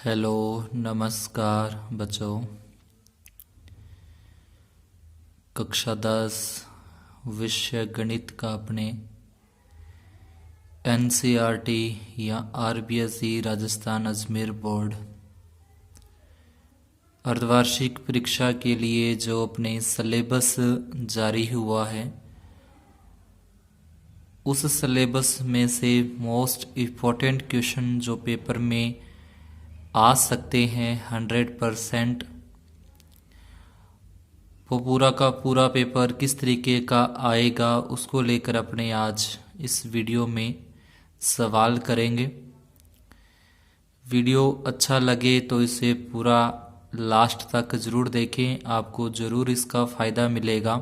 Hello, नमस्कार बच्चों। कक्षा 10 विषय गणित का अपने एनसीईआरटी या आरबीएसई राजस्थान अजमेर बोर्ड अर्धवार्षिक परीक्षा के लिए जो अपने सिलेबस जारी हुआ है, उस सिलेबस में से मोस्ट इम्पोर्टेंट क्वेश्चन जो पेपर में आ सकते हैं 100%, वो पूरा का पूरा पेपर किस तरीके का आएगा उसको लेकर अपने आज इस वीडियो में सवाल करेंगे। वीडियो अच्छा लगे तो इसे पूरा लास्ट तक ज़रूर देखें, आपको ज़रूर इसका फ़ायदा मिलेगा।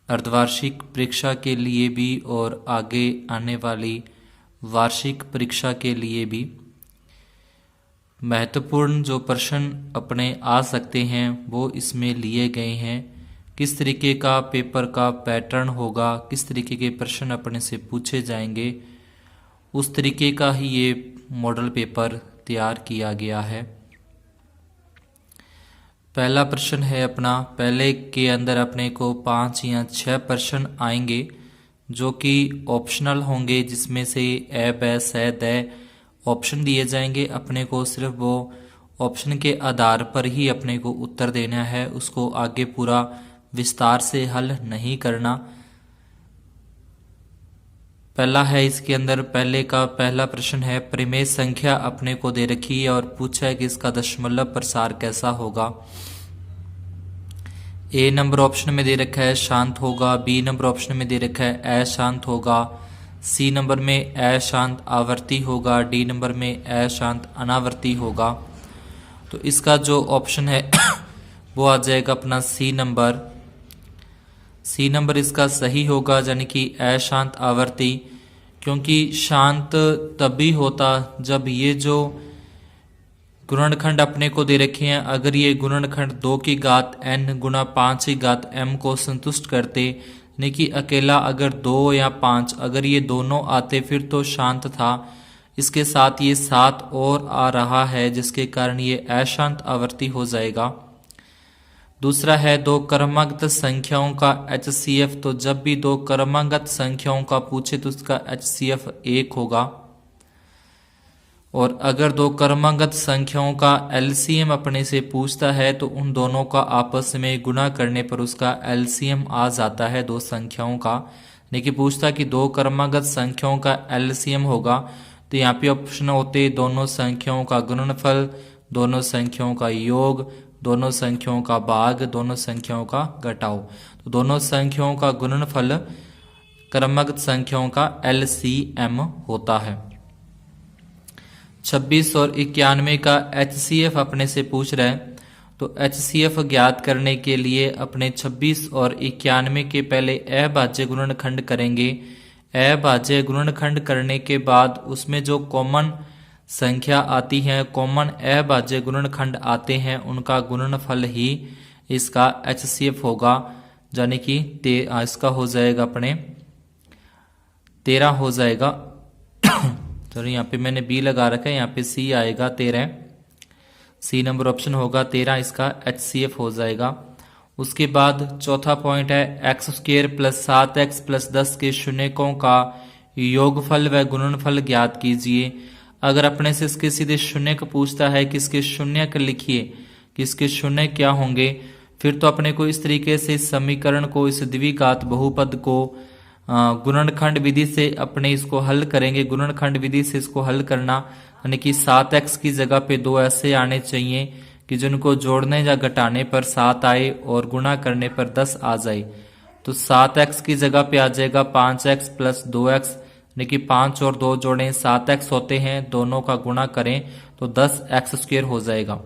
अर्धवार्षिक परीक्षा के लिए भी और आगे आने वाली वार्षिक परीक्षा के लिए भी महत्वपूर्ण जो प्रश्न अपने आ सकते हैं वो इसमें लिए गए हैं। किस तरीके का पेपर का पैटर्न होगा, किस तरीके के प्रश्न अपने से पूछे जाएंगे, उस तरीके का ही ये मॉडल पेपर तैयार किया गया है। पहला प्रश्न है अपना, पहले के अंदर अपने को 5 या 6 प्रश्न आएंगे जो कि ऑप्शनल होंगे, जिसमें से ए ब स द ऑप्शन दिए जाएंगे। अपने को सिर्फ वो ऑप्शन के आधार पर ही अपने को उत्तर देना है, उसको आगे पूरा विस्तार से हल नहीं करना। पहला है इसके अंदर, पहले का पहला प्रश्न है, परिमेय संख्या अपने को दे रखी है और पूछा है कि इसका दशमलव प्रसार कैसा होगा। ए नंबर ऑप्शन में दे रखा है शांत होगा, बी नंबर ऑप्शन में दे रखा है अशांत होगा, सी नंबर में अशांत आवर्ती होगा, डी नंबर में अशांत अनावर्ती होगा। तो इसका जो ऑप्शन है वो आ जाएगा अपना सी नंबर। सी नंबर इसका सही होगा, यानी कि अशांत आवर्ती, क्योंकि शांत तभी होता जब ये जो गुणनखंड अपने को दे रखे हैं, अगर ये गुणनखंड 2 की घात n गुणा 5 की घात m को संतुष्ट करते, यानी कि अकेला अगर 2 या 5 अगर ये दोनों आते फिर तो शांत था। इसके साथ ये 7 और आ रहा है जिसके कारण ये अशांत आवर्ती हो जाएगा। दूसरा है दो क्रमागत संख्याओं का HCF, तो जब भी दो क्रमागत संख्याओं का पूछे तो उसका HCF 1 होगा। और अगर दो क्रमागत संख्याओं का LCM अपने से पूछता है तो उन दोनों का आपस में गुणा करने पर उसका LCM आ जाता है दो संख्याओं का। लेकिन पूछता कि दो क्रमागत संख्याओं का LCM होगा, तो यहाँ पे ऑप्शन होते दोनों संख्याओं का गुणनफल, दोनों संख्याओं का योग, दोनों संख्याओं का भाग, दोनों संख्याओं का घटाव। तो दोनों संख्याओं का गुणनफल क्रमागत संख्याओं का LCM होता है। 26 और 91 का HCF अपने से पूछ रहा है, तो HCF ज्ञात करने के लिए अपने 26 और 91 के पहले अभाज्य गुणनखंड करेंगे। अभाज्य गुणनखंड करने के बाद उसमें जो कॉमन संख्या आती है, कॉमन अभाज्य गुणनखंड आते हैं, उनका गुणनफल ही इसका HCF होगा, यानी कि इसका हो जाएगा अपने 13 हो जाएगा। तो यहाँ पे मैंने बी लगा रखा है, यहाँ पे सी आएगा 13, सी नंबर ऑप्शन होगा 13, इसका HCF हो जाएगा। उसके बाद चौथा पॉइंट है x² प्लस 7x प्लस 10 के शून्यकों का योगफल व गुणनफल ज्ञात कीजिए। अगर अपने से इसके सीधे शून्यक पूछता है कि इसके शून्यक लिखिए कि इसके शून्य क्या होंगे, फिर तो अपने को इस तरीके से इस समीकरण को, इस द्विघात बहुपद को गुणनखंड विधि से अपने इसको हल करेंगे। गुणनखंड विधि से इसको हल करना, यानी कि 7x की जगह पे 2 ऐसे आने चाहिए कि जिनको जोड़ने या घटाने पर 7 आए और गुणा करने पर 10 आ जाए। तो 7x की जगह पे आ जाएगा 5x प्लस 2x, यानी कि 5 और 2 जोड़ें 7x होते हैं, दोनों का गुणा करें तो 10x² हो जाएगा।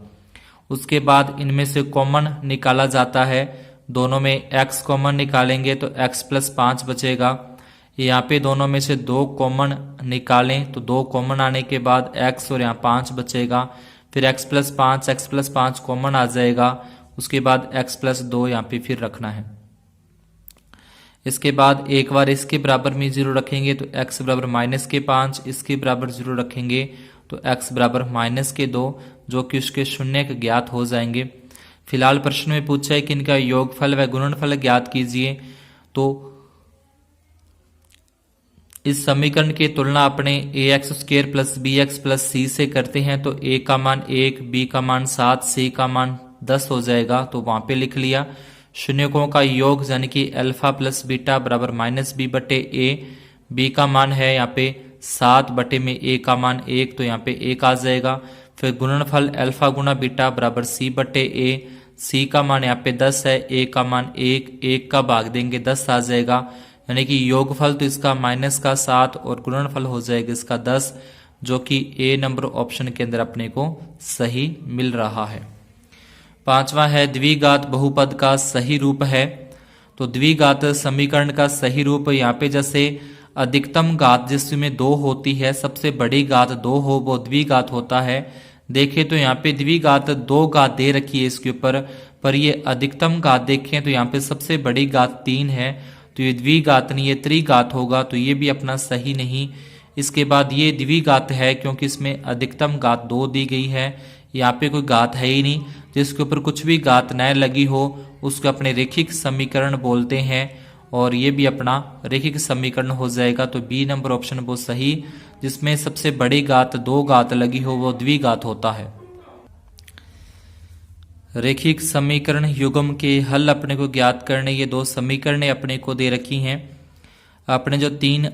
उसके बाद इनमें से कॉमन निकाला जाता है, दोनों में x कॉमन निकालेंगे तो x प्लस 5 बचेगा। यहाँ पे दोनों में से 2 कॉमन निकालें तो 2 कॉमन आने के बाद x और यहाँ 5 बचेगा, फिर x प्लस 5 कॉमन आ जाएगा। उसके बाद x प्लस 2 यहाँ पे फिर रखना है। इसके बाद एक बार इसके बराबर में 0 रखेंगे तो x बराबर -5, इसके बराबर 0 रखेंगे तो x बराबर -2 जो कि उसके शून्य ज्ञात हो जाएंगे। फिलहाल प्रश्न में पूछा है कि इनका योगफल व गुणनफल ज्ञात कीजिए। तो इस समीकरण की तुलना अपने ax² plus bx plus c से करते हैं। तो a का मान 1, b का मान 7, c का मान 10 हो जाएगा, तो वहां पे लिख लिया। शून्यकों का योग यानी कि अल्फा प्लस बीटा बराबर -b बटे a। b का मान है यहाँ पे 7 बटे में a का मान 1, तो यहाँ पे 1 आ जाएगा। फिर गुणनफल अल्फा गुणा बीटा बराबर c बटे a। c का मान यहाँ पे 10 है, a का मान 1 का भाग देंगे 10 आ जाएगा, यानी कि योगफल तो इसका -7 और गुणनफल हो जाएगा इसका 10, जो कि ए नंबर ऑप्शन के अंदर अपने को सही मिल रहा है। पांचवा है द्विघात बहुपद का सही रूप है। तो द्विघात समीकरण का सही रूप यहाँ पे जैसे अधिकतम घात जिसमें 2 होती है, सबसे बड़ी घात 2 हो वो द्विघात होता है। देखें तो यहाँ पे द्विघात 2 घात दे रखी है इसके ऊपर, पर ये अधिकतम घात देखें तो यहाँ पे सबसे बड़ी घात 3 है, तो ये द्विघात नहीं, ये त्रिघात होगा, तो ये भी अपना सही नहीं। इसके बाद ये द्विघात है क्योंकि इसमें अधिकतम घात 2 दी गई है, यहाँ पे कोई घात है ही नहीं। जिसके ऊपर कुछ भी घात न लगी हो उसको अपने रेखिक समीकरण बोलते हैं, और ये भी अपना रेखिक समीकरण हो जाएगा। तो बी नंबर ऑप्शन वो सही, जिसमें सबसे बड़ी घात 2 घात लगी हो वो द्विघात होता है। रेखिक समीकरण युग्म के हल अपने को ज्ञात करने, ये 2 समीकरणें अपने को दे रखी हैं। आपने जो 3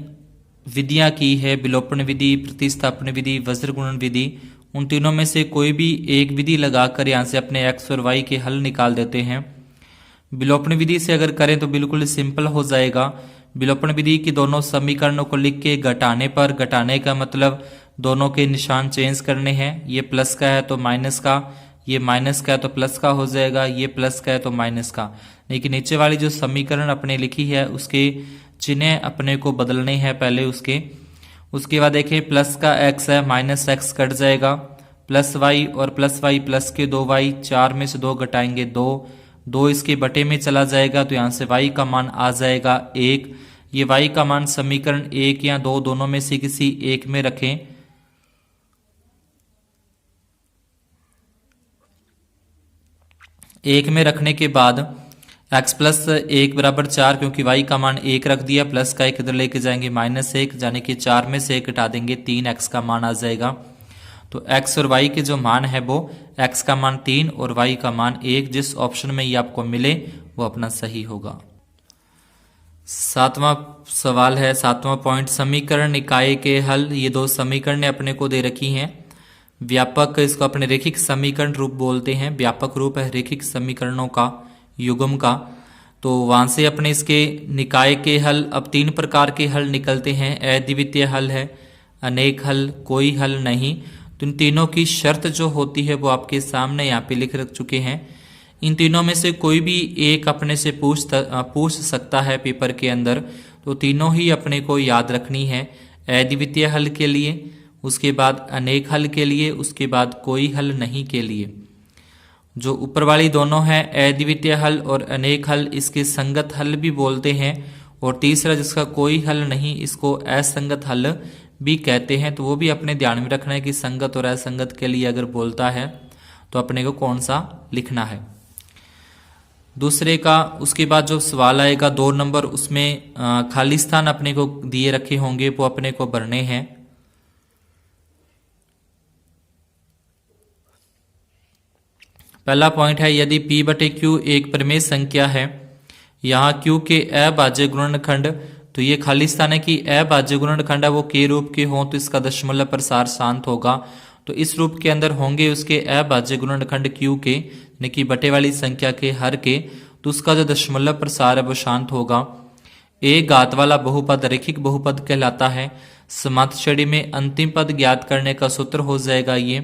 विधियां की है, विलोपन विधि, प्रतिस्थापन विधि, वज्र गुणन विधि, उन तीनों में से कोई भी एक विधि लगाकर यहाँ से अपने x और y के हल निकाल देते हैं। विलोपन विधि से अगर करें तो बिल्कुल सिंपल हो जाएगा। विलोपन विधि की दोनों समीकरणों को लिख के घटाने पर, घटाने का मतलब दोनों के निशान चेंज करने हैं। ये प्लस का है तो माइनस का, ये माइनस का है तो प्लस का हो जाएगा, ये प्लस का है तो माइनस का। लेकिन नीचे वाली जो समीकरण अपने लिखी है उसके चिन्ह अपने को बदलने हैं पहले उसके बाद देखिए प्लस का x है, माइनस x कट जाएगा, प्लस y और प्लस y प्लस के 2y, 4 में से 2 घटाएंगे 2 इसके बटे में चला जाएगा, तो यहाँ से y का मान आ जाएगा 1। ये y का मान समीकरण 1 या 2 दोनों में से किसी एक में रखें। एक में रखने के बाद x प्लस 1 बराबर 4, क्योंकि y का मान 1 रख दिया, प्लस का 1 इधर लेके जाएंगे -1, यानी कि 4 में से 1 हटा देंगे 3x का मान आ जाएगा। तो x और y के जो मान है वो x का मान 3 और y का मान 1, जिस ऑप्शन में ये आपको मिले वो अपना सही होगा। 7वां सवाल है, 7वां पॉइंट, समीकरण निकाय के हल। ये 2 समीकरण अपने को दे रखी हैं। व्यापक, इसको अपने रेखिक समीकरण रूप बोलते हैं। व्यापक रूप है रेखिक समीकरणों का युग्म का। तो वहां से अपने इसके निकाय के हल, अब 3 प्रकार के हल निकलते हैं। अद्वितीय हल है, अनेक हल, कोई हल नहीं। तो इन तीनों की शर्त जो होती है वो आपके सामने यहाँ पे लिख रख चुके हैं। इन तीनों में से कोई भी एक अपने से पूछ सकता है पेपर के अंदर, तो तीनों ही अपने को याद रखनी है। अद्वितीय हल के लिए, उसके बाद अनेक हल के लिए, उसके बाद कोई हल नहीं के लिए। जो ऊपर वाली दोनों हैं अद्वितीय हल और अनेक हल, इसके संगत हल भी बोलते हैं। और तीसरा जिसका कोई हल नहीं, इसको असंगत हल भी कहते हैं। तो वो भी अपने ध्यान में रखना है कि संगत और असंगत के लिए अगर बोलता है तो अपने को कौन सा लिखना है। दूसरे का, उसके बाद जो सवाल आएगा 2 नंबर, उसमें खाली स्थान अपने को दिए रखे होंगे, वो अपने को भरने हैं। पहला पॉइंट है, यदि P बटे Q एक प्रमेय संख्या है, यहाँ Q के अभाज्य गुणनखंड, तो ये खाली स्थान है कि अभाज्य गुणनखंड है वो के रूप के हों तो इसका दशमलव प्रसार शांत होगा। तो इस रूप के अंदर होंगे उसके अभाज्य गुणनखंड Q के, यानी कि बटे वाली संख्या के हर के, तो उसका जो दशमलव प्रसार है वो शांत होगा। एक घात वाला बहुपद रेखिक बहुपद कहलाता है। समांतर श्रेणी में अंतिम पद ज्ञात करने का सूत्र हो जाएगा ये।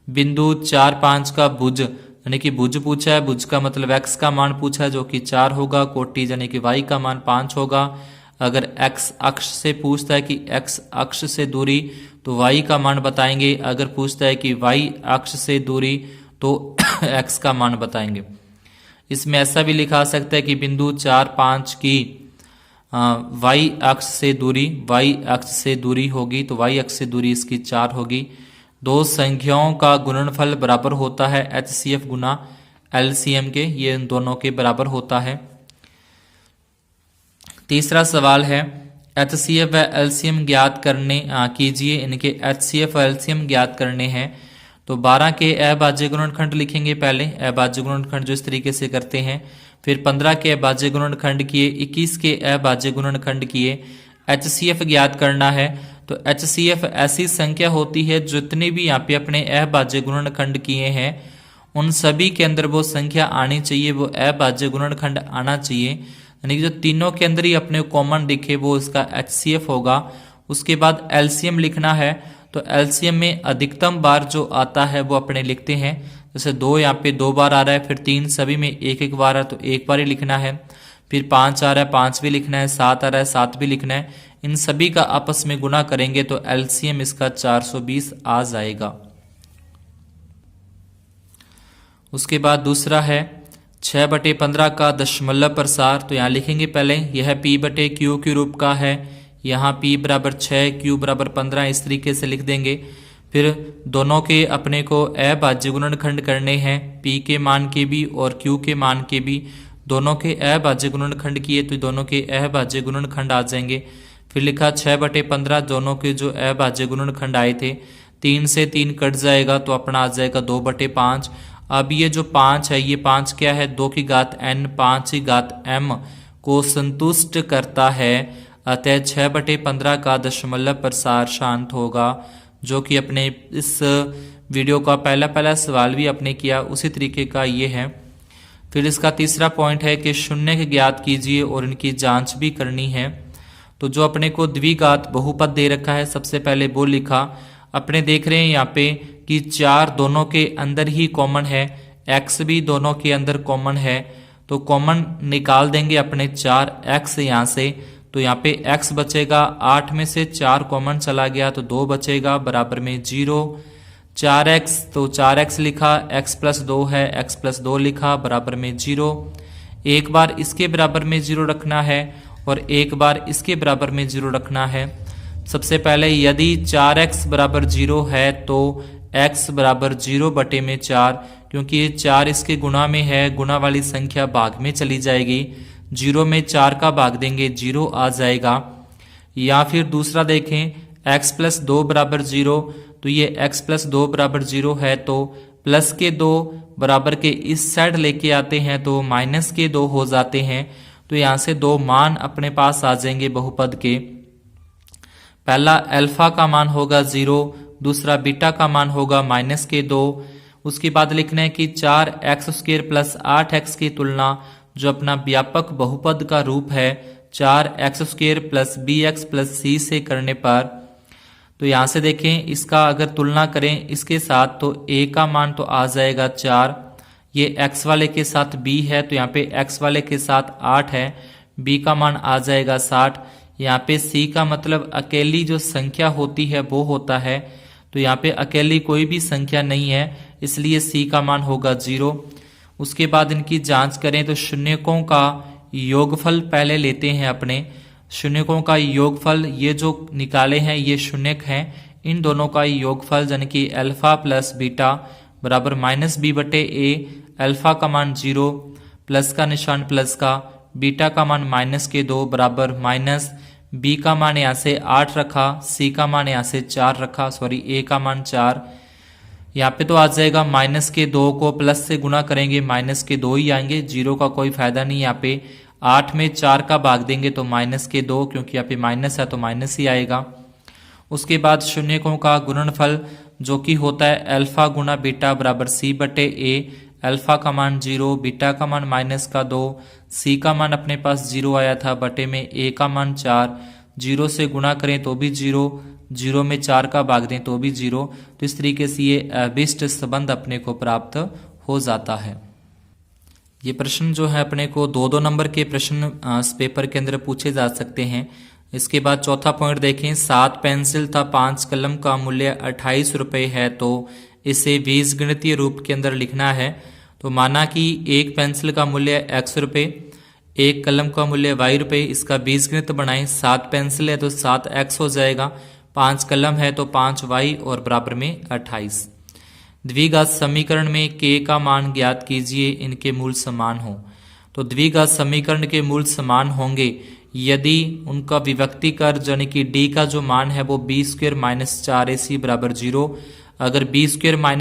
बिंदु 4, 5 का भुज, यानी कि भुज पूछा है, भुज का मतलब x का मान पूछा है जो कि 4 होगा। कोटि यानी कि y का मान 5 होगा। अगर x अक्ष से पूछता है कि x अक्ष से दूरी, तो y का मान बताएंगे। अगर पूछता है कि y अक्ष से दूरी, तो x का मान बताएंगे। इसमें ऐसा भी लिखा सकता है कि बिंदु 4, 5 की y अक्ष से दूरी, y अक्ष से दूरी होगी, तो y अक्ष से दूरी इसकी 4 होगी। दो संख्याओं का गुणनफल बराबर होता है HCF गुना LCM के, ये इन दोनों के बराबर होता है। तीसरा सवाल है HCF व LCM ज्ञात करने कीजिए, इनके HCF व LCM ज्ञात करने हैं। तो 12 के अभाज्य गुणनखंड लिखेंगे पहले, अभाज्य गुणनखंड जो इस तरीके से करते हैं। फिर 15 के अभाज्य गुणनखंड किए, 21 के अभाज्य गुणनखंड किए। HCF ज्ञात करना है। तो HCF ऐसी संख्या होती है जितने भी यहाँ पे अपने अभाज्य गुणनखंड किए हैं उन सभी के अंदर वो संख्या आनी चाहिए, वो अभाज्य गुणनखंड आना चाहिए, यानी कि जो तीनों के अंदर ही अपने कॉमन दिखे वो इसका HCF होगा। उसके बाद LCM लिखना है। तो LCM में अधिकतम बार जो आता है वो अपने लिखते हैं, जैसे 2 यहाँ पे 2 बार आ रहा है, फिर 3 सभी में एक एक बार है तो एक बार ही लिखना है। फिर 5 आ रहा है 5 भी लिखना है, 7 आ रहा है 7 भी लिखना है। इन सभी का आपस में गुणा करेंगे तो LCM इसका 420 आ जाएगा। उसके बाद दूसरा है 6/15 का दशमलव प्रसार। तो यहाँ लिखेंगे पहले, यह P/Q के रूप का है, यहाँ P बराबर 6, Q बराबर 15, इस तरीके से लिख देंगे। फिर दोनों के अपने को अभाज्य गुणनखंड करने हैं, P के मान के भी और Q के मान के भी। दोनों के अभाज्य गुणनखंड किए तो दोनों के अभाज्य गुणनखंड आ जाएंगे। फिर लिखा 6/15, दोनों के जो अभाज्य गुणनखंड आए थे, 3 से 3 कट जाएगा तो अपना आ जाएगा 2/5। अब ये जो 5 है, ये 5 क्या है, 2 की घात n 5 की घात m को संतुष्ट करता है, अतः 6/15 का दशमलव प्रसार शांत होगा, जो कि अपने इस वीडियो का पहला सवाल भी अपने किया उसी तरीके का ये है। फिर इसका तीसरा पॉइंट है कि शून्य ज्ञात कीजिए और इनकी जांच भी करनी है। तो जो अपने को द्विघात बहुपद दे रखा है, सबसे पहले वो लिखा। अपने देख रहे हैं यहाँ पे कि 4 दोनों के अंदर ही कॉमन है, x भी दोनों के अंदर कॉमन है, तो कॉमन निकाल देंगे अपने 4x यहाँ से। तो यहाँ पे x बचेगा, 8 में से 4 कॉमन चला गया तो 2 बचेगा, बराबर में 0। 4x तो 4x लिखा, x प्लस 2 है, x प्लस 2 लिखा, बराबर में 0। एक बार इसके बराबर में 0 रखना है और एक बार इसके बराबर में 0 रखना है। सबसे पहले यदि 4x बराबर 0 है तो x बराबर 0/4, क्योंकि ये 4 इसके गुणा में है, गुणा वाली संख्या भाग में चली जाएगी, 0 में 4 का भाग देंगे 0 आ जाएगा। या फिर दूसरा देखें, x प्लस 2 बराबर 0, तो ये x प्लस 2 बराबर 0 है तो प्लस के 2 बराबर के इस साइड लेके आते हैं तो माइनस के 2 हो जाते हैं। तो यहाँ से 2 मान अपने पास आ जाएंगे बहुपद के। पहला अल्फा का मान होगा 0, दूसरा बीटा का मान होगा माइनस के 2। उसके बाद लिखना है कि 4x² प्लस 8x की तुलना जो अपना व्यापक बहुपद का रूप है 4x² plus bx plus c से करने पर, तो यहाँ से देखें इसका अगर तुलना करें इसके साथ तो a का मान तो आ जाएगा 4, ये x वाले के साथ b है तो यहाँ पे x वाले के साथ 8 है, b का मान आ जाएगा 60। यहाँ पे c का मतलब अकेली जो संख्या होती है वो होता है, तो यहाँ पे अकेली कोई भी संख्या नहीं है इसलिए c का मान होगा 0। उसके बाद इनकी जांच करें तो शून्यकों का योगफल पहले लेते हैं अपने। शून्यकों का योगफल ये जो निकाले हैं ये शून्यक हैं, इन दोनों का योगफल यानी कि अल्फा प्लस बीटा बराबर -b/a। अल्फा का मान 0, प्लस का निशान प्लस का, बीटा का मान -2 बराबर माइनस, b का मान यहाँ से 8 रखा, c का मान यहाँ से 4 रखा, a का मान 4। यहाँ पे तो आ जाएगा -2 को प्लस से गुणा करेंगे -2 ही आएंगे, 0 का कोई फायदा नहीं। यहाँ पे 8 में 4 का भाग देंगे तो -2, क्योंकि यहाँ पे माइनस है तो माइनस ही आएगा। उसके बाद शून्यकों का गुणनफल जो कि होता है अल्फा गुना बीटा बराबर c/a। अल्फा का मान 0, बीटा का मान -2, c का मान अपने पास 0 आया था, बटे में a का मान 4, 0 से गुणा करें तो भी 0, 0 में 4 का भाग दें तो भी 0। तो इस तरीके से ये अभिष्ट संबंध अपने को प्राप्त हो जाता है। ये प्रश्न जो है अपने को 2-2 नंबर के प्रश्न इस पेपर के अंदर पूछे जा सकते हैं। इसके बाद चौथा पॉइंट देखें, 7 पेंसिल था 5 कलम का मूल्य 28 रुपये है तो इसे बीजगणितीय रूप के अंदर लिखना है। तो माना कि एक पेंसिल का मूल्य x रुपये, एक कलम का मूल्य y रुपये, इसका बीजगणित बनाएं। 7 पेंसिल है तो 7x हो जाएगा, 5 कलम है तो 5y और बराबर में 28। द्विघात समीकरण में k का मान ज्ञात कीजिए, इनके मूल समान हो। तो द्विघात समीकरण के मूल समान होंगे यदि उनका विभक्ति कर यानी कि d का जो मान है वो b² - 4ac बराबर 0। अगर b²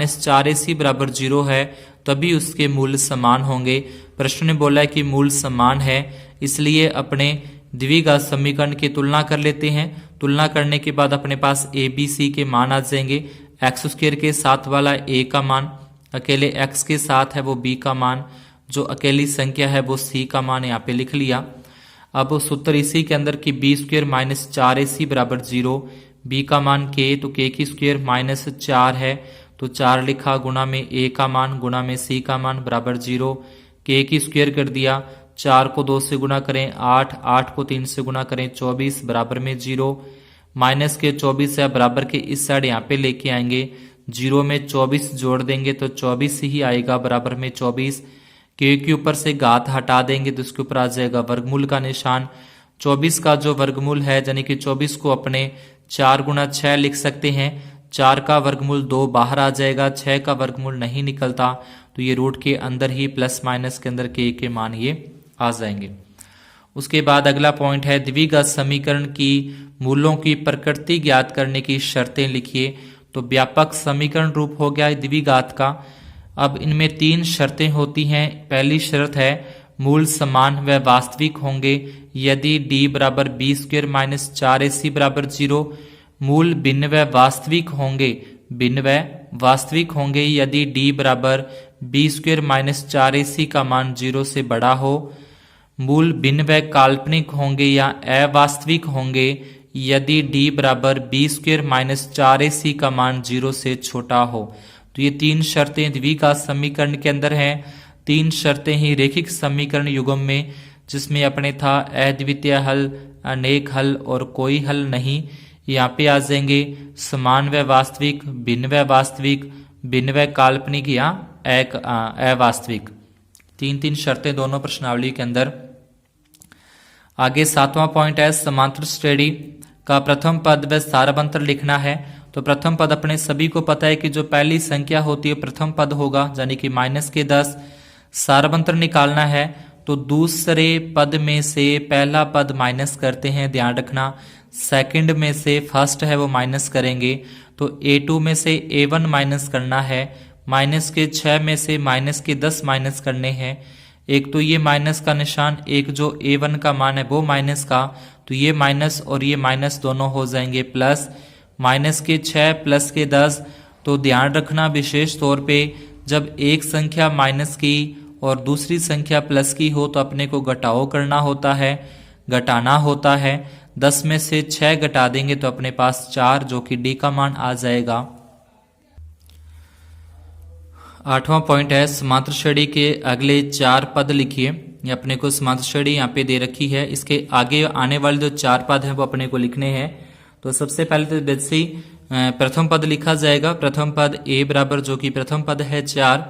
- 4ac बराबर 0 है तभी उसके मूल समान होंगे। प्रश्न ने बोला है कि मूल समान है, इसलिए अपने द्विघात समीकरण की तुलना कर लेते हैं। तुलना करने के बाद अपने पास a b c के मान आ जाएंगे। x² के साथ वाला a का मान, अकेले x के साथ है वो b का मान, जो अकेली संख्या है वो c का मान यहाँ पे लिख लिया। अब सूत्र इसी के अंदर कि b² - 4ac बराबर 0, b का मान k तो k की स्क्वायर माइनस 4 है तो 4 लिखा, गुणा में a का मान गुणा में c का मान बराबर 0। k की स्क्वायर कर दिया, 4 को 2 से गुणा करें 8, 8 को 3 से गुणा करें 24 बराबर में 0। माइनस के 24 है बराबर के इस साइड यहाँ पे लेके आएंगे, 0 में 24 जोड़ देंगे तो 24 ही आएगा बराबर में 24। के ऊपर से घात हटा देंगे तो इसके ऊपर आ जाएगा वर्गमूल का निशान। 24 का जो वर्गमूल है यानी कि 24 को अपने 4 गुणा 6 लिख सकते हैं। 4 का वर्गमूल 2 बाहर आ जाएगा, 6 का वर्गमूल नहीं निकलता, तो ये रूट के अंदर ही प्लस माइनस के अंदर के मान ये आ जाएंगे। उसके बाद अगला पॉइंट है द्विघात समीकरण की मूलों की प्रकृति ज्ञात करने की शर्तें लिखिए। तो व्यापक समीकरण रूप हो गया द्विघात का। अब इनमें 3 शर्तें होती हैं। पहली शर्त है मूल समान व वास्तविक होंगे यदि d बराबर b² - 4ac बराबर 0। मूल भिन्न व वास्तविक होंगे, भिन्न व वास्तविक होंगे यदि d बराबर b² - 4ac का मान 0 से बड़ा हो। मूल भिन्न व काल्पनिक होंगे या अवास्तविक होंगे यदि d बराबर b² - 4ac का मान 0 से छोटा हो। तो ये 3 शर्तें द्विघात समीकरण के अंदर हैं। 3 शर्तें ही रैखिक समीकरण युग्म में, जिसमें अपने था अद्वितीय हल, अनेक हल और कोई हल नहीं, यहाँ पे आ जाएंगे समान व वास्तविक, भिन्न व वास्तविक, भिन्न व काल्पनिक या अवास्तविक। 3 शर्तें दोनों प्रश्नावली के अंदर। आगे 7वां पॉइंट है समांतर श्रेणी का प्रथम पद व सारवंतर लिखना है। तो प्रथम पद अपने सभी को पता है कि जो पहली संख्या होती है प्रथम पद होगा, यानी कि -10। सारवंतर निकालना है तो दूसरे पद में से पहला पद माइनस करते हैं, ध्यान रखना। सेकंड में से फर्स्ट है वो माइनस करेंगे, तो a2 में से a1 माइनस करना है। माइनस के 6 में से माइनस के 10 माइनस करने हैं। एक तो ये माइनस का निशान, एक जो a1 का मान है वो माइनस का, तो ये माइनस और ये माइनस दोनों हो जाएंगे प्लस। माइनस के 6 प्लस के 10। तो ध्यान रखना विशेष तौर पे जब एक संख्या माइनस की और दूसरी संख्या प्लस की हो तो अपने को घटाओ करना होता है, घटाना होता है। 10 में से 6 घटा देंगे तो अपने पास 4, जो कि d का मान आ जाएगा। 8वां पॉइंट है समांतर श्रेणी के अगले 4 पद लिखिए। ये अपने को समांतर श्रेणी यहाँ पे दे रखी है, इसके आगे आने वाले जो 4 पद हैं वो अपने को लिखने हैं। तो सबसे पहले तो वैसे प्रथम पद लिखा जाएगा। प्रथम पद a बराबर, जो कि प्रथम पद है 4।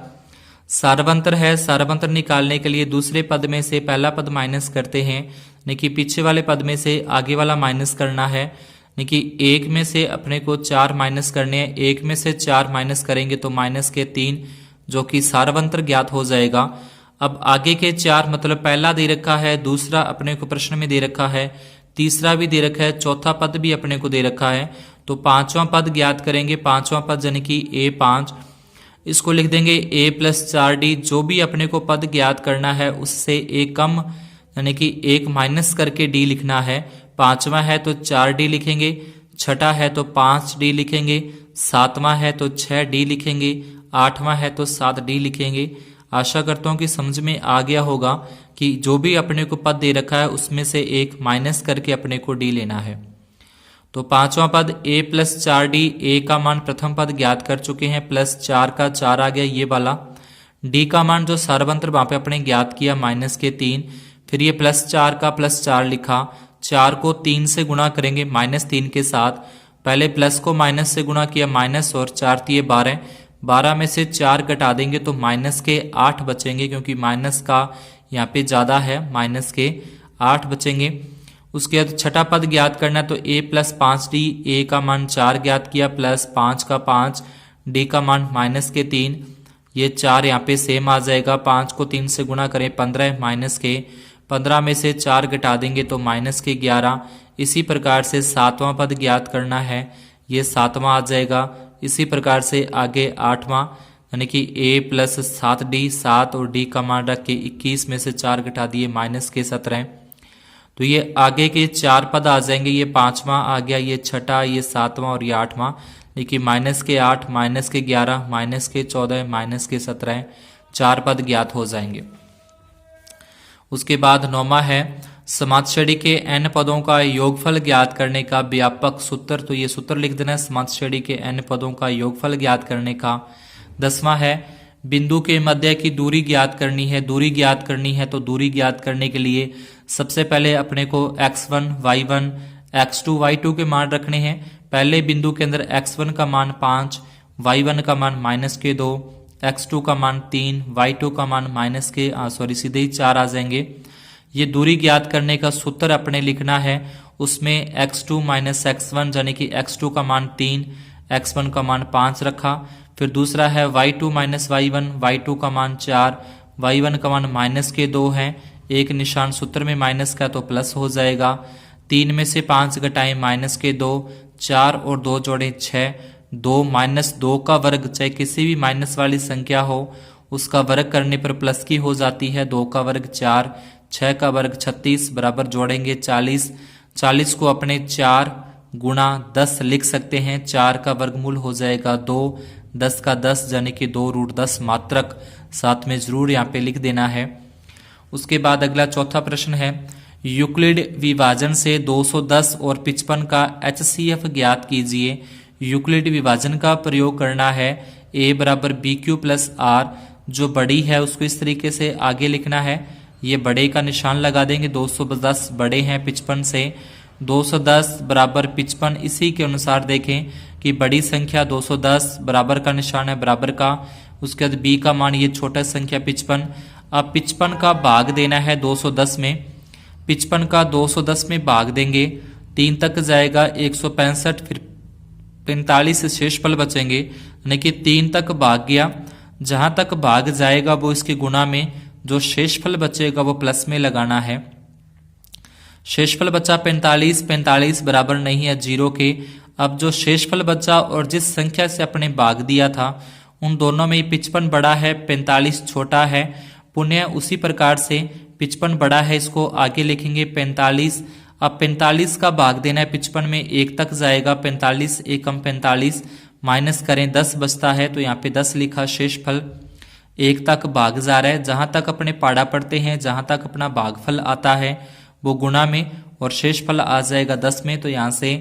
सारवंतर है, सारवंतर निकालने के लिए दूसरे पद में से पहला पद माइनस करते हैं, यानी कि पीछे वाले पद में से आगे वाला माइनस करना है। यानी कि 1 में से अपने को 4 माइनस करने हैं, 1 में से 4 माइनस करेंगे तो माइनस के 3, जो कि सारवंतर ज्ञात हो जाएगा। अब आगे के 4 मतलब पहला दे रखा है, दूसरा अपने को प्रश्न में दे रखा है, तीसरा भी दे रखा है, चौथा पद भी अपने को दे रखा है। तो 5वां पद ज्ञात करेंगे। 5वां पद यानी कि a5, इसको लिख देंगे a + 4d। जो भी अपने को पद ज्ञात करना है उससे एक कम यानी कि एक माइनस करके d लिखना है। 5वां है तो 4d लिखेंगे, छठा है तो 5d लिखेंगे, 7वां है तो 6d लिखेंगे, 8वां है तो 7d लिखेंगे। आशा करता हूँ कि समझ में आ गया होगा कि जो भी अपने को पद दे रखा है उसमें से एक माइनस करके अपने को d लेना है। तो 5वां पद a + 4d, a का मान प्रथम पद ज्ञात कर चुके हैं, प्लस 4 का 4 आ गया ये वाला। d का मान जो सारवंतर वहां पे अपने ज्ञात किया माइनस के 3, फिर ये +4 का +4 लिखा। 4 को 3 से गुणा करेंगे -3 के साथ, पहले प्लस को माइनस से गुणा किया, माइनस और 4 दिए 12, 12 में से 4 घटा देंगे तो माइनस के 8 बचेंगे, क्योंकि माइनस का यहाँ पे ज्यादा है, माइनस के 8 बचेंगे। उसके बाद छठा पद ज्ञात करना है, तो a प्लस 5d, a का मान 4 ज्ञात किया, प्लस 5 का 5, d का मान माइनस के 3, ये 4 यहाँ पे सेम आ जाएगा। 5 को 3 से गुणा करें 15 माइनस के 15 में से 4 घटा देंगे तो माइनस के 11। इसी प्रकार से सातवां पद ज्ञात करना है, ये सातवां आ जाएगा। इसी प्रकार से आगे आठवां, यानी कि a प्लस 7d, 7 और d का मान रख के 21 में से 4 घटा दिए माइनस के 17। तो ये आगे के 4 पद आ जाएंगे, ये पांचवा आ गया, ये छठा, ये सातवां और ये आठवां। देखिए माइनस के 8, माइनस के 11, माइनस के 14, माइनस के 17, 4 पद ज्ञात हो जाएंगे। उसके बाद नौमा है समाजश्रेणी के n पदों का योगफल ज्ञात करने का व्यापक सूत्र। तो ये सूत्र लिख देना है समाजश्रेणी के n पदों का योगफल ज्ञात करने का। 10वां है बिंदु के मध्य की दूरी ज्ञात करनी है। दूरी ज्ञात करनी है तो दूरी ज्ञात करने के लिए सबसे पहले अपने को x1, y1, x2, y2 के मान रखने हैं। पहले बिंदु के अंदर x1 का मान 5, y1 का मान माइनस के 2, x2 का मान 3, y2 का मान माइनस के सीधे ही 4 आ जाएंगे। ये दूरी ज्ञात करने का सूत्र अपने लिखना है, उसमें x2 माइनस x1 यानी कि x2 का मान 3, x1 का मान 5 रखा। फिर दूसरा है y2 माइनस y1, y2 का मान 4, y1 का मान माइनस के 2 है। एक निशान सूत्र में माइनस का तो प्लस हो जाएगा। 3 में से 5 घटाएं माइनस के 2, 4 और 2 जोड़ें 6, 2 माइनस 2 का वर्ग चाहे किसी भी माइनस वाली संख्या हो उसका वर्ग करने पर प्लस की हो जाती है। 2 का वर्ग 4, 6 का वर्ग 36 बराबर जोड़ेंगे 40। 40 को अपने 4 गुणा 10 लिख सकते हैं। 4 का वर्गमूल हो जाएगा 2, 10 का 10 यानी कि 2√10 मात्रक साथ में जरूर यहाँ पे लिख देना है। उसके बाद अगला चौथा प्रश्न है यूक्लिड विभाजन से 210 और 55 का HCF ज्ञात कीजिए। यूक्लिड विभाजन का प्रयोग करना है। a बराबर बी क्यू प्लस आर, जो बड़ी है उसको इस तरीके से आगे लिखना है। ये बड़े का निशान लगा देंगे, 210 बड़े हैं 55 से। 210 बराबर 55, इसी के अनुसार देखें कि बड़ी संख्या 210 बराबर का निशान है बराबर का। उसके बाद b का मान ये छोटा संख्या 55। अब 55 का भाग देना है 210 में। 55 का 210 में भाग देंगे 3 तक जाएगा 165, फिर 45 से शेषफल बचेंगे, यानी कि 3 तक भाग गया। जहां तक भाग जाएगा वो इसके गुणा में, जो शेषफल बचेगा वो प्लस में लगाना है। शेषफल बचा 45, 45 बराबर नहीं है 0 के। अब जो शेषफल बचा और जिस संख्या से अपने भाग दिया था उन दोनों में 55 बड़ा है 45 छोटा है। पुनः उसी प्रकार से 55 बड़ा है, इसको आगे लिखेंगे 45। अब 45 का भाग देना है 55 में, 1 तक जाएगा 45 एकम 45, माइनस करें 10 बचता है तो यहाँ पे 10 लिखा। शेषफल 1 तक भाग जा रहा है। जहां तक अपने पाड़ा पढ़ते हैं, जहां तक अपना भागफल आता है वो गुणा में और शेषफल आ जाएगा 10 में। तो यहाँ से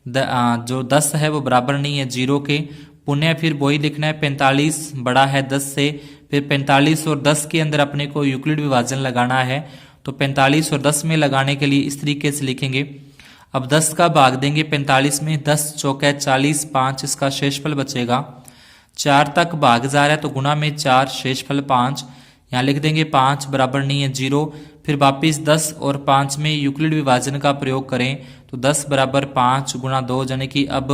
जो 10 है वो बराबर नहीं है 0 के। पुनः फिर वही लिखना है 45 बड़ा है 10 से। फिर 45 और 10 के अंदर अपने को यूक्लिड विभाजन लगाना है, तो 45 और 10 में लगाने के लिए इस तरीके से लिखेंगे। अब 10 का भाग देंगे 45 में, 10 चौके 40, 5 इसका शेषफल बचेगा। 4 तक भाग जा रहा है तो गुणा में 4, शेषफल 5, यहाँ लिख देंगे 5 बराबर नहीं है 0। फिर वापिस 10 और 5 में यूक्लिड विभाजन का प्रयोग करें तो 10 बराबर 5 गुणा 2, यानी कि अब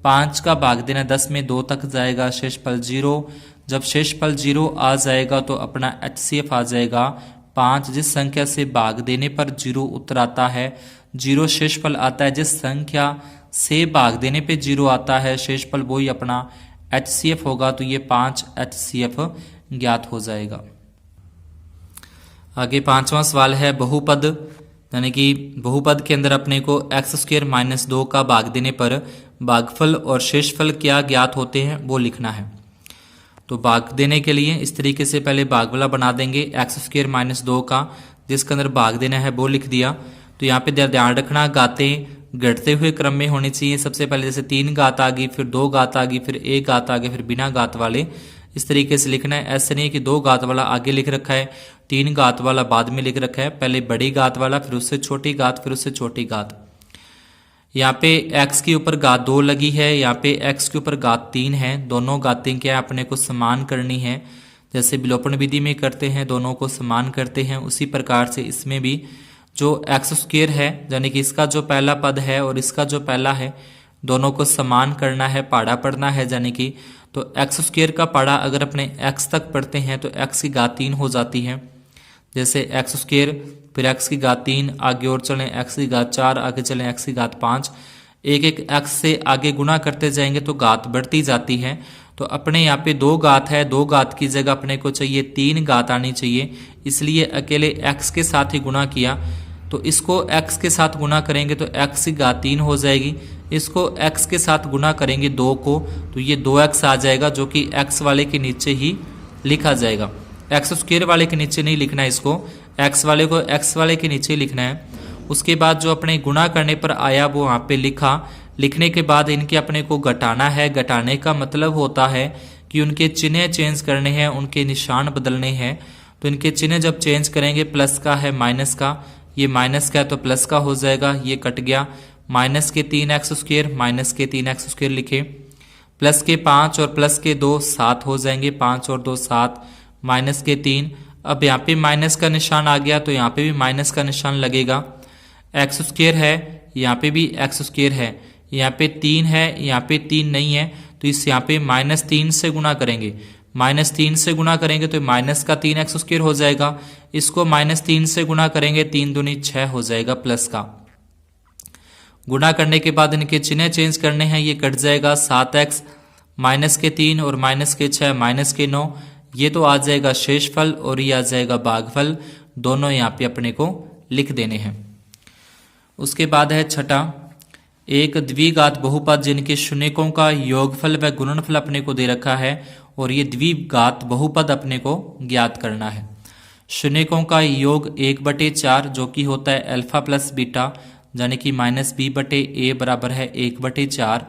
5 का भाग देना 10 में, 2 तक जाएगा, शेषफल 0। जब शेषफल 0 आ जाएगा तो अपना HCF आ जाएगा 5। जिस संख्या से भाग देने पर 0 उत्तर आता है, 0 शेषफल आता है। जिस संख्या से भाग देने पे 0 आता है शेषफल, वही अपना HCF होगा। तो ये 5 HCF ज्ञात हो जाएगा। आगे 5वां सवाल है बहुपद, यानी कि बहुपद के अंदर अपने को x² - 2 का भाग देने पर भागफल और शेषफल क्या ज्ञात होते हैं वो लिखना है। तो भाग देने के लिए इस तरीके से पहले भागवाला बना देंगे x² - 2 का, जिसके अंदर भाग देना है वो लिख दिया। तो यहाँ पे ध्यान रखना घातें घटते हुए क्रम में होनी चाहिए। सबसे पहले जैसे 3 घात आ गई, फिर 2 घात आ गई, फिर 1 घात आ गई, फिर बिना घात वाले, इस तरीके से लिखना है। ऐसे नहीं कि 2 घात वाला आगे लिख रखा है, 3 घात वाला बाद में लिख रखा है। पहले बड़ी घात वाला, फिर उससे छोटी घात, फिर उससे छोटी घात। यहाँ पे x के ऊपर घात 2 लगी है, यहाँ पे x के ऊपर घात 3 है। दोनों घातें क्या अपने को समान करनी है, जैसे विलोपन विधि में करते हैं दोनों को समान करते हैं, उसी प्रकार से इसमें भी जो एक्स स्क्वायर है यानी कि इसका जो पहला पद है और इसका जो पहला है दोनों को समान करना है, पाड़ा पढ़ना है यानी कि, तो एक्स स्क्वायर का पाड़ा अगर अपने एक्स तक पढ़ते हैं तो एक्स की घात 3 हो जाती है। जैसे एक्स स्क्वायर फिर एक्स की घात 3, आगे और चलें एक्स की घात 4, आगे चलें एक्स की घात 5, एक एक एक्स से आगे गुणा करते जाएंगे तो घात बढ़ती जाती है। तो अपने यहाँ पे 2 घात है, 2 घात की जगह अपने को चाहिए 3 घात आनी चाहिए, इसलिए अकेले x के साथ ही गुणा किया। तो इसको x के साथ गुणा करेंगे तो x की घात 3 हो जाएगी, इसको x के साथ गुणा करेंगे 2 को तो ये 2x आ जाएगा, जो कि x वाले के नीचे ही लिखा जाएगा। एक्स स्क्वायर वाले के नीचे नहीं लिखना है, इसको x वाले को x वाले के नीचे लिखना है। उसके बाद जो अपने गुणा करने पर आया वो वहाँ पे लिखा, लिखने के बाद इनके अपने को घटाना है। घटाने का मतलब होता है कि उनके चिन्ह चेंज करने हैं, उनके निशान बदलने हैं। तो इनके चिन्ह जब चेंज करेंगे, प्लस का है माइनस का, ये माइनस का है तो प्लस का हो जाएगा, ये कट गया। माइनस के 3x स्क्वायर माइनस के 3x स्क्वायर लिखे, प्लस के 5 और प्लस के 2 7 हो जाएंगे, 5 और 2 7, माइनस के 3। अब यहाँ पे माइनस का निशान आ गया तो यहाँ पे भी माइनस का निशान लगेगा। एक्स स्क्वायर है, यहाँ पे भी एक्स स्क्वायर है, यहाँ पे 3 है, यहाँ पे 3 नहीं है, तो इस यहाँ पे -3 से गुणा करेंगे। -3 से गुणा करेंगे तो माइनस का 3x स्क्वायर हो जाएगा, इसको -3 से गुणा करेंगे 3 दूनी 6 हो जाएगा, प्लस का। गुणा करने के बाद इनके चिन्ह चेंज करने हैं, ये कट जाएगा 7x, माइनस के 3 और माइनस के 6 माइनस के 9, ये तो आ जाएगा शेषफल और ये आ जाएगा भागफल, दोनों यहाँ पे अपने को लिख देने हैं। उसके बाद है छठा, एक द्विघात बहुपद जिनके शून्यकों का योगफल व गुणनफल अपने को दे रखा है और ये द्विघात बहुपद अपने को ज्ञात करना है। शून्यकों का योग 1/4 जो कि होता है अल्फा प्लस बीटा यानी कि -b/a बराबर है 1/4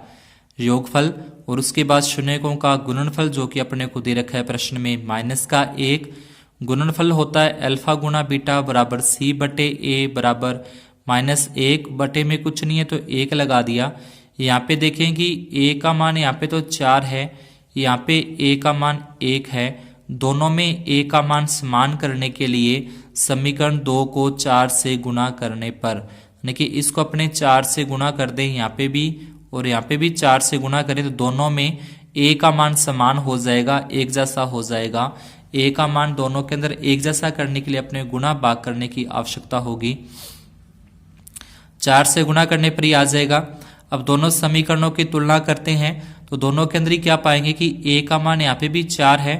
योगफल, और उसके बाद शून्यकों का गुणनफल जो कि अपने को दे रखा है प्रश्न में -1, गुणनफल होता है अल्फा गुणा बीटा बराबर c/a बराबर -1 बटे में कुछ नहीं है तो 1 लगा दिया। यहाँ पे देखें कि a का मान यहाँ पे तो 4 है, यहाँ पे a का मान 1 है, दोनों में a का मान समान करने के लिए समीकरण 2 को 4 से गुणा करने पर, यानी कि इसको अपने 4 से गुणा कर दें यहाँ पे भी और यहाँ पे भी 4 से गुणा करें तो दोनों में a का मान समान हो जाएगा, एक जैसा हो जाएगा। a का मान दोनों के अंदर एक जैसा करने के लिए अपने गुणा भाग करने की आवश्यकता होगी। 4 से गुणा करने पर ही आ जाएगा। अब दोनों समीकरणों की तुलना करते हैं तो दोनों के अंदर ही क्या पाएंगे कि a का मान यहाँ पे भी 4 है,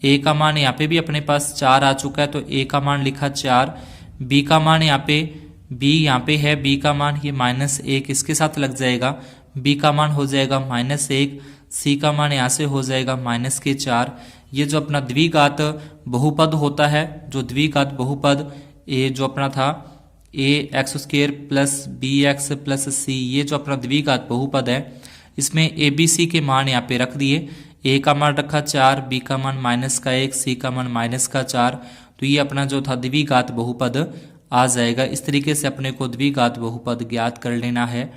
a का मान यहाँ पे भी अपने पास 4 आ चुका है तो a का मान लिखा 4, b का मान यहाँ पे है, b का मान ये -1 इसके साथ लग जाएगा, b का मान हो जाएगा -1, c का मान यहाँ से हो जाएगा -4। ये जो अपना द्विघात बहुपद होता है, जो द्विघात बहुपद a जो अपना था ax² plus bx plus c, ये जो अपना द्विघात बहुपद है इसमें abc के मान यहाँ पे रख दिए, a का मान रखा 4, b का मान -1, c का मान -4, तो ये अपना जो था द्विघात बहुपद आ जाएगा। इस तरीके से अपने को द्विघात बहुपद ज्ञात कर लेना है।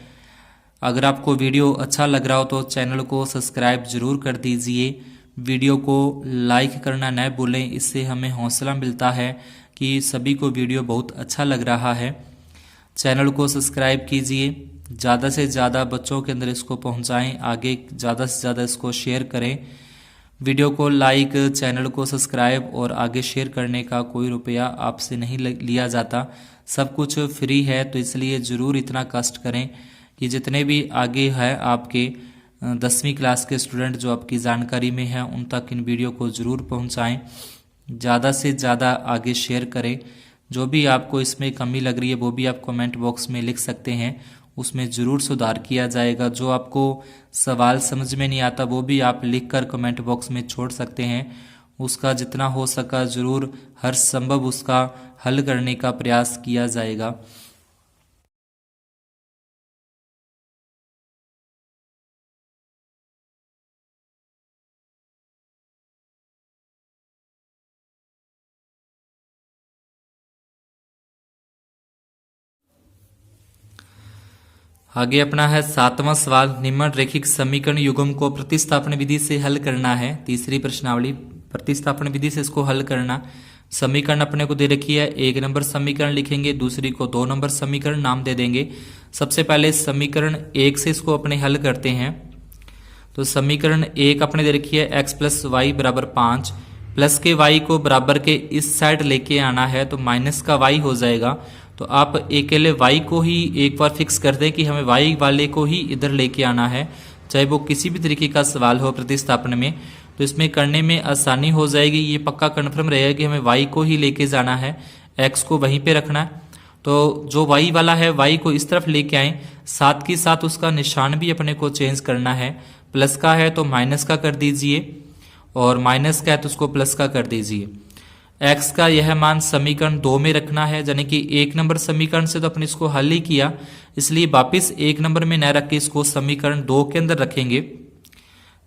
अगर आपको वीडियो अच्छा लग रहा हो तो चैनल को सब्सक्राइब जरूर कर दीजिए, वीडियो को लाइक करना न भूलें, इससे हमें हौसला मिलता है कि सभी को वीडियो बहुत अच्छा लग रहा है। चैनल को सब्सक्राइब कीजिए, ज़्यादा से ज़्यादा बच्चों के अंदर इसको पहुंचाएं, आगे ज़्यादा से ज़्यादा इसको शेयर करें। वीडियो को लाइक, चैनल को सब्सक्राइब और आगे शेयर करने का कोई रुपया आपसे नहीं लिया जाता, सब कुछ फ्री है, तो इसलिए ज़रूर इतना कष्ट करें कि जितने भी आगे है आपके 10वीं क्लास के स्टूडेंट जो आपकी जानकारी में हैं उन तक इन वीडियो को ज़रूर पहुंचाएं, ज़्यादा से ज़्यादा आगे शेयर करें। जो भी आपको इसमें कमी लग रही है वो भी आप कमेंट बॉक्स में लिख सकते हैं, उसमें ज़रूर सुधार किया जाएगा। जो आपको सवाल समझ में नहीं आता वो भी आप लिखकर कमेंट बॉक्स में छोड़ सकते हैं, उसका जितना हो सका ज़रूर हर संभव उसका हल करने का प्रयास किया जाएगा। आगे अपना है 7वां सवाल, निम्न रैखिक समीकरण युग्म को प्रतिस्थापन विधि से हल करना है। तीसरी प्रश्नावली, प्रतिस्थापन विधि से इसको हल करना। समीकरण अपने को दे रखी है, 1 नंबर समीकरण लिखेंगे, दूसरी को 2 नंबर समीकरण नाम दे देंगे। सबसे पहले समीकरण 1 से इसको अपने हल करते हैं। तो समीकरण 1 अपने दे रखी है x प्लस वाई बराबर 5, प्लस के y को बराबर के इस साइड लेके आना है तो माइनस का y हो जाएगा। तो आप अकेले y को ही एक बार फिक्स कर दें कि हमें y वाले को ही इधर लेके आना है, चाहे वो किसी भी तरीके का सवाल हो प्रतिस्थापन में, तो इसमें करने में आसानी हो जाएगी। ये पक्का कन्फर्म रहेगा कि हमें y को ही लेके जाना है, x को वहीं पे रखना है। तो जो y वाला है y को इस तरफ लेके आए, साथ ही साथ उसका निशान भी अपने को चेंज करना है। प्लस का है तो माइनस का कर दीजिए, और माइनस का है तो उसको प्लस का कर दीजिए। x का यह मान समीकरण 2 में रखना है, यानी कि 1 नंबर समीकरण से तो अपने इसको हल ही किया, इसलिए वापिस 1 नंबर में न रख के इसको समीकरण 2 के अंदर रखेंगे।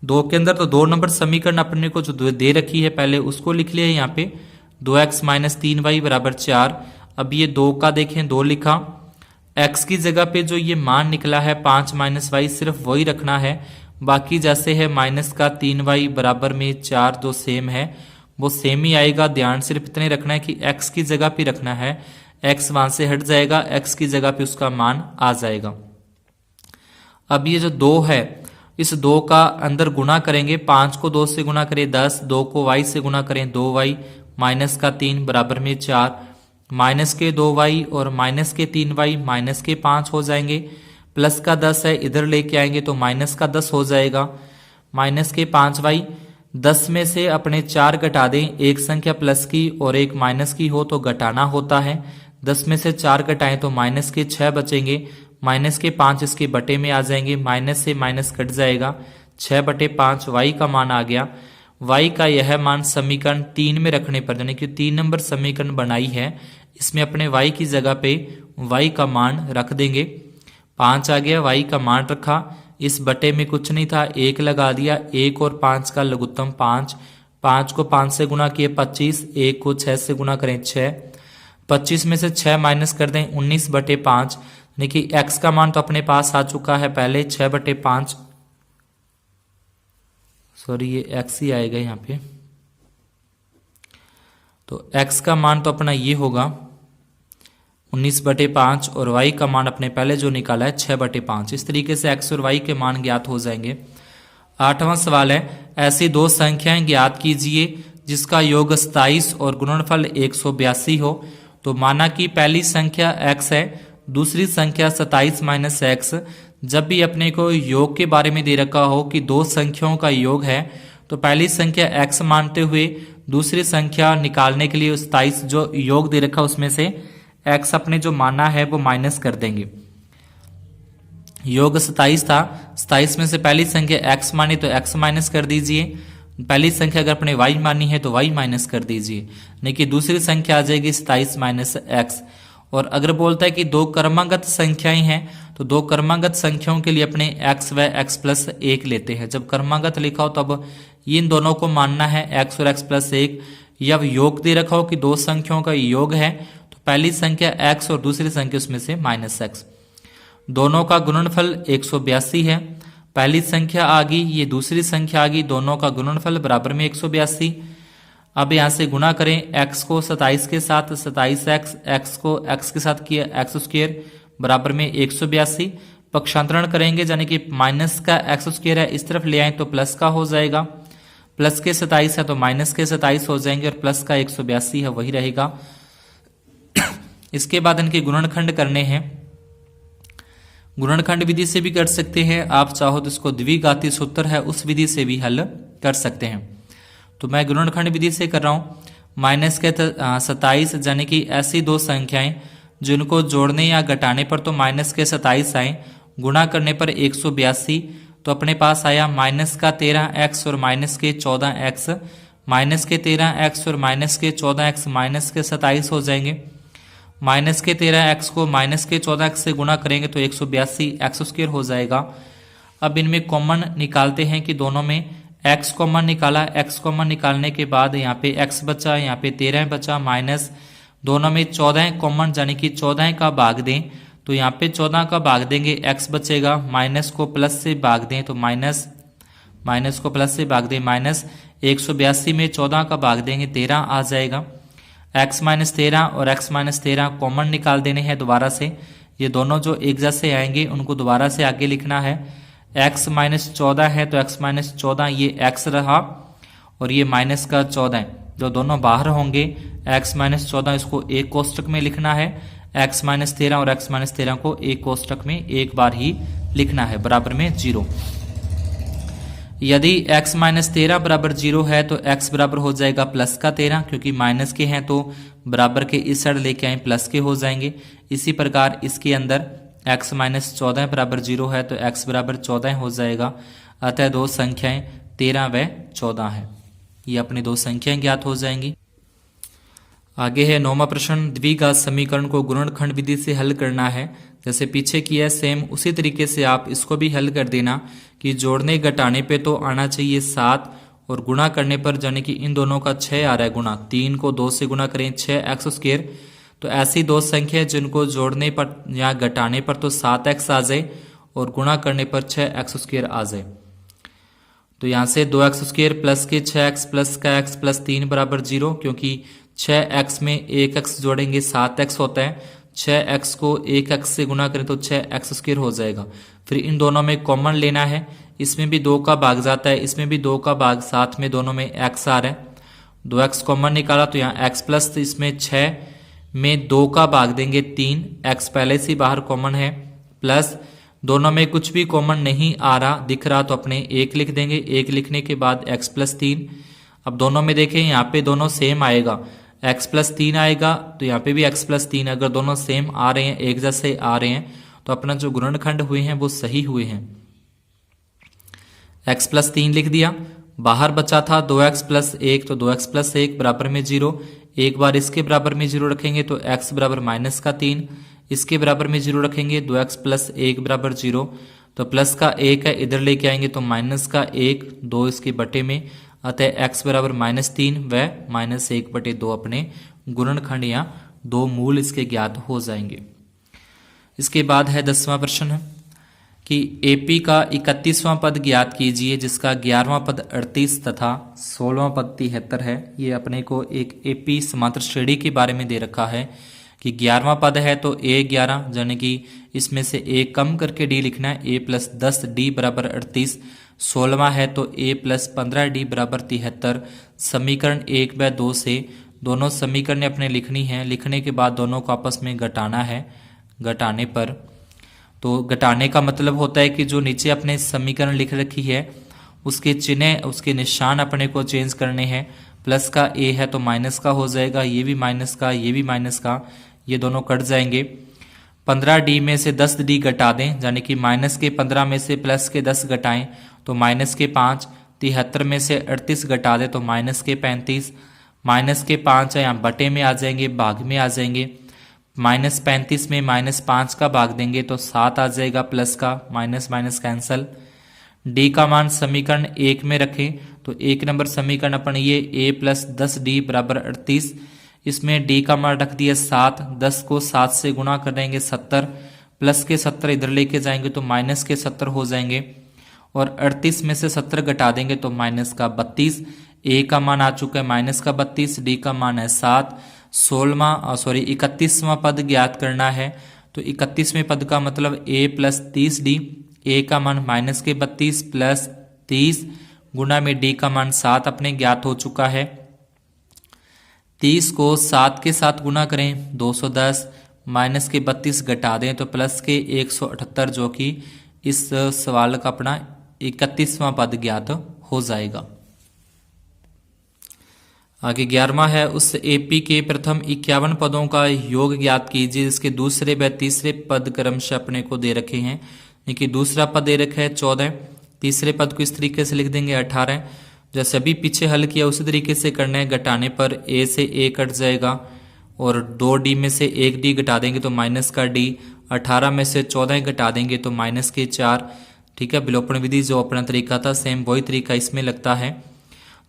2 के अंदर तो 2 नंबर समीकरण अपने को जो दे रखी है पहले उसको लिख लिया यहाँ पे, 2x माइनस 3y बराबर 4। अब ये 2 का देखें 2 लिखा, x की जगह पे जो ये मान निकला है 5 माइनस वाई सिर्फ वही रखना है, बाकी जैसे है माइनस का 3y बराबर में 4 जो सेम है वो सेम ही आएगा। ध्यान सिर्फ इतने रखना है कि x की जगह पे रखना है, x वहां से हट जाएगा, x की जगह पे उसका मान आ जाएगा। अब ये जो 2 है, इस 2 का अंदर गुणा करेंगे, 5 को 2 से गुणा करें 10, 2 को y से गुणा करें 2y, माइनस का 3 बराबर में 4, माइनस के 2y और माइनस के 3y माइनस के 5 हो जाएंगे। प्लस का 10 है, इधर लेके आएंगे तो माइनस का 10 हो जाएगा, माइनस के 5y। 10 में से अपने 4 घटा दें, एक संख्या प्लस की और एक माइनस की हो तो घटाना होता है। 10 में से 4 घटाएं तो माइनस के 6 बचेंगे, माइनस के 5 इसके बटे में आ जाएंगे, माइनस से माइनस कट जाएगा, 6 बटे 5 y का मान आ गया। y का यह मान समीकरण 3 में रखने पर, यानी कि 3 नंबर समीकरण बनाई है, इसमें अपने y की जगह पे y का मान रख देंगे। 5 आ गया, y का मान रखा, इस बटे में कुछ नहीं था, 1 लगा दिया, 1 और 5 का लघुत्तम 5, 5 को 5 से गुणा किए 25, 1 को 6 से गुणा करें 6, 25 में से 6 माइनस कर दें 19 बटे 5, यानी कि x का मान तो अपने पास आ चुका है पहले 6 बटे 5, सॉरी ये x ही आएगा यहाँ पे, तो x का मान तो अपना ये होगा 19 बटे 5 और y का मान अपने पहले जो निकाला है 6 बटे 5। इस तरीके से x और y के मान ज्ञात हो जाएंगे। 8वां सवाल है, ऐसी 2 संख्याएं ज्ञात कीजिए जिसका योग 27 और गुणनफल 182 हो। तो माना कि पहली संख्या x है, दूसरी संख्या 27 माइनस x। जब भी अपने को योग के बारे में दे रखा हो कि 2 संख्याओं का योग है, तो पहली संख्या x मानते हुए दूसरी संख्या निकालने के लिए 27 जो योग दे रखा उसमें से x अपने जो माना है वो माइनस कर देंगे। योग 27 था, 27 में से पहली संख्या x मानी तो x माइनस कर दीजिए, पहली संख्या अगर अपने y मानी है तो y माइनस कर दीजिए, नहीं कि दूसरी संख्या आ जाएगी 27 माइनस x। और अगर बोलता है कि 2 क्रमागत संख्याएं हैं तो 2 क्रमागत संख्याओं के लिए अपने x व x प्लस 1 लेते हैं। जब क्रमागत लिखा हो तब इन दोनों को मानना है x और x प्लस 1। या योग दे रखा हो कि 2 संख्याओं का योग है तो पहली संख्या x और दूसरी संख्या उसमें से माइनस x। दोनों का गुणनफल 182 है, पहली संख्या आ गई, ये दूसरी संख्या आ गई, दोनों का गुणनफल बराबर में 182। अब यहाँ से गुणा करें, x को 27 के साथ 27x, x को x के साथ किया x स्क्वायर बराबर में 182। पक्षांतरण करेंगे यानी कि माइनस का x स्क्वायर है, इस तरफ ले आए तो प्लस का हो जाएगा, प्लस के 27 है तो माइनस के 27 हो जाएंगे और प्लस का 182 है वही रहेगा। इसके बाद इनके गुणनखंड करने हैं, गुणनखंड विधि से भी कर सकते हैं, आप चाहो तो इसको द्विघाती सूत्र है उस विधि से भी हल कर सकते हैं। तो मैं गुणनखंड विधि से कर रहा हूँ। माइनस के 27 यानी कि ऐसी 2 संख्याएं जिनको जोड़ने या घटाने पर तो माइनस के 27 आए, गुणा करने पर 182, तो अपने पास आया माइनस का 13x और माइनस के 14x, माइनस के 13x और माइनस के 14x माइनस के 27 हो जाएंगे। माइनस के 13x को माइनस के 14x से गुणा करेंगे तो 182 x स्क्वायर हो जाएगा। अब इनमें कॉमन निकालते हैं कि दोनों में x कॉमन निकाला, x कॉमन निकालने के बाद यहाँ पे x बचा, यहाँ पे 13 बचा, माइनस दोनों में 14 कॉमन यानी कि 14 का भाग दें तो यहाँ पे 14 का भाग देंगे x बचेगा, माइनस को प्लस से भाग दें तो माइनस को प्लस से भाग दें, माइनस 182 में 14 का भाग देंगे 13 आ जाएगा। x माइनस 13 और x माइनस 13 कॉमन निकाल देने हैं दोबारा से। ये दोनों जो एक जैसे आएंगे उनको दोबारा से आगे लिखना है। x माइनस 14 है तो x माइनस 14 ये x रहा और ये माइनस का 14 जो दोनों बाहर होंगे x माइनस 14 इसको एक कोष्टक में लिखना है, x माइनस 13 और x माइनस 13 को एक कोष्टक में एक बार ही लिखना है बराबर में 0। यदि x माइनस 13 बराबर 0 है तो x बराबर हो जाएगा प्लस का 13, क्योंकि माइनस के हैं तो बराबर के इस साइड लेके आए प्लस के हो जाएंगे। इसी प्रकार इसके अंदर x माइनस 14 बराबर 0 है तो x बराबर 14 हो जाएगा। अतः दो संख्याएं 13 व 14 है। ये अपनी दो संख्याएं ज्ञात हो जाएंगी। आगे है 9वां प्रश्न, द्विघात समीकरण को गुणनखंड विधि से हल करना है। जैसे पीछे किया सेम उसी तरीके से आप इसको भी हल कर देना कि जोड़ने घटाने पे तो आना चाहिए 7 और गुणा करने पर यानी कि इन दोनों का 6 आ रहा है गुणा, 3 को 2 से गुणा करें 6x²। तो ऐसी दो संख्या जिनको जोड़ने पर या घटाने पर तो 7x आ जाए और गुणा करने पर 6x² आ जाए। तो यहाँ से 2x² प्लस के 6x प्लस का x प्लस 3 बराबर 0, क्योंकि 6x में 1x जोड़ेंगे 7x होता है। 6x को 1x से गुणा करें तो 6x² हो जाएगा। फिर इन दोनों में कॉमन लेना है, इसमें भी 2 का भाग जाता है, इसमें भी 2 का भाग, साथ में दोनों में x आ रहा है। 2x कॉमन निकाला तो यहाँ x प्लस, तो इसमें 6 में 2 का भाग देंगे 3, x पहले से बाहर कॉमन है, प्लस दोनों में कुछ भी कॉमन नहीं आ रहा दिख रहा तो अपने 1 लिख देंगे। 1 लिखने के बाद x प्लस 3। अब दोनों में देखें यहाँ पे दोनों सेम आएगा, x प्लस 3 आएगा तो यहाँ पे भी x प्लस 3। अगर दोनों सेम आ रहे हैं, एक जैसे आ रहे हैं, तो अपना जो गुणनखंड हुए हैं वो सही हुए हैं। x प्लस 3 लिख दिया, बाहर बचा था 2x प्लस 1 तो 2x प्लस 1 बराबर में 0। एक बार इसके बराबर में 0 रखेंगे तो x बराबर माइनस का 3, इसके बराबर में 0 रखेंगे 2x प्लस 1 बराबर 0। तो प्लस का 1 है इधर लेके आएंगे तो माइनस का 1, 2 इसके बटे में, अतः x बराबर -3 व -1/2 अपने गुणनखंड या दो मूल इसके ज्ञात हो जाएंगे। इसके बाद है 10वां प्रश्न कि AP का 31वां पद ज्ञात कीजिए जिसका 11वां पद 38 तथा 16वां पद 73 है। ये अपने को एक AP समांतर श्रेणी के बारे में दे रखा है कि 11वां पद है तो A11 यानी कि इसमें से A कम करके D लिखना है, A प्लस 10D बराबर 38। 16वां है तो A प्लस 15D बराबर 73। समीकरण 1 व 2 से दोनों समीकरण अपने लिखनी है। लिखने के बाद दोनों को आपस में घटाना है। घटाने पर तो घटाने का मतलब होता है कि जो नीचे अपने समीकरण लिख रखी है उसके चिन्ह, उसके निशान अपने को चेंज करने हैं। प्लस का A है तो माइनस का हो जाएगा, ये भी माइनस का, ये भी माइनस का, ये दोनों कट जाएंगे। 15D में से 10D घटा दें, यानी कि माइनस के 15 में से प्लस के 10 घटाएं तो माइनस के 5। 73 में से 38 घटा दें तो माइनस के 35। माइनस के 5 है यहाँ बटे में आ जाएंगे, भाग में आ जाएंगे। -35 में -5 का भाग देंगे तो 7 आ जाएगा, प्लस का माइनस माइनस कैंसल। D का मान समीकरण 1 में रखें तो 1 नंबर समीकरण अपन ये A प्लस 10D बराबर 38। इसमें D का मान रख दिया 7, 10 को 7 से गुणा कर देंगे 70, प्लस के 70 इधर लेके जाएंगे तो माइनस के 70 हो जाएंगे और 38 में से 70 घटा देंगे तो माइनस का 32। A का मान आ चुका है माइनस का 32, D का मान है 7। 31वां पद ज्ञात करना है तो 31वें पद का मतलब A प्लस 30D। A का मान माइनस के 32 प्लस 30 गुणा में D का मान 7 अपने ज्ञात हो चुका है। 30 को 7 के साथ गुणा करें 210, माइनस के 32 घटा दें तो प्लस के 178, जो कि इस सवाल का अपना 31वां पद ज्ञात हो जाएगा। आगे 11वां है, उस AP के प्रथम 51 पदों का योग ज्ञात कीजिए जिसके दूसरे व तीसरे पद क्रमशः अपने को दे रखे हैं। कि दूसरा पद दे रखा है 14, तीसरे पद को इस तरीके से लिख देंगे 18। जैसे अभी पीछे हल किया उसी तरीके से करना है। घटाने पर A से A कट जाएगा और 2D में से 1D घटा देंगे तो माइनस का D। 18 में से 14 घटा देंगे तो माइनस के 4। ठीक है, विलोपन विधि जो अपना तरीका था सेम वही तरीका इसमें लगता है।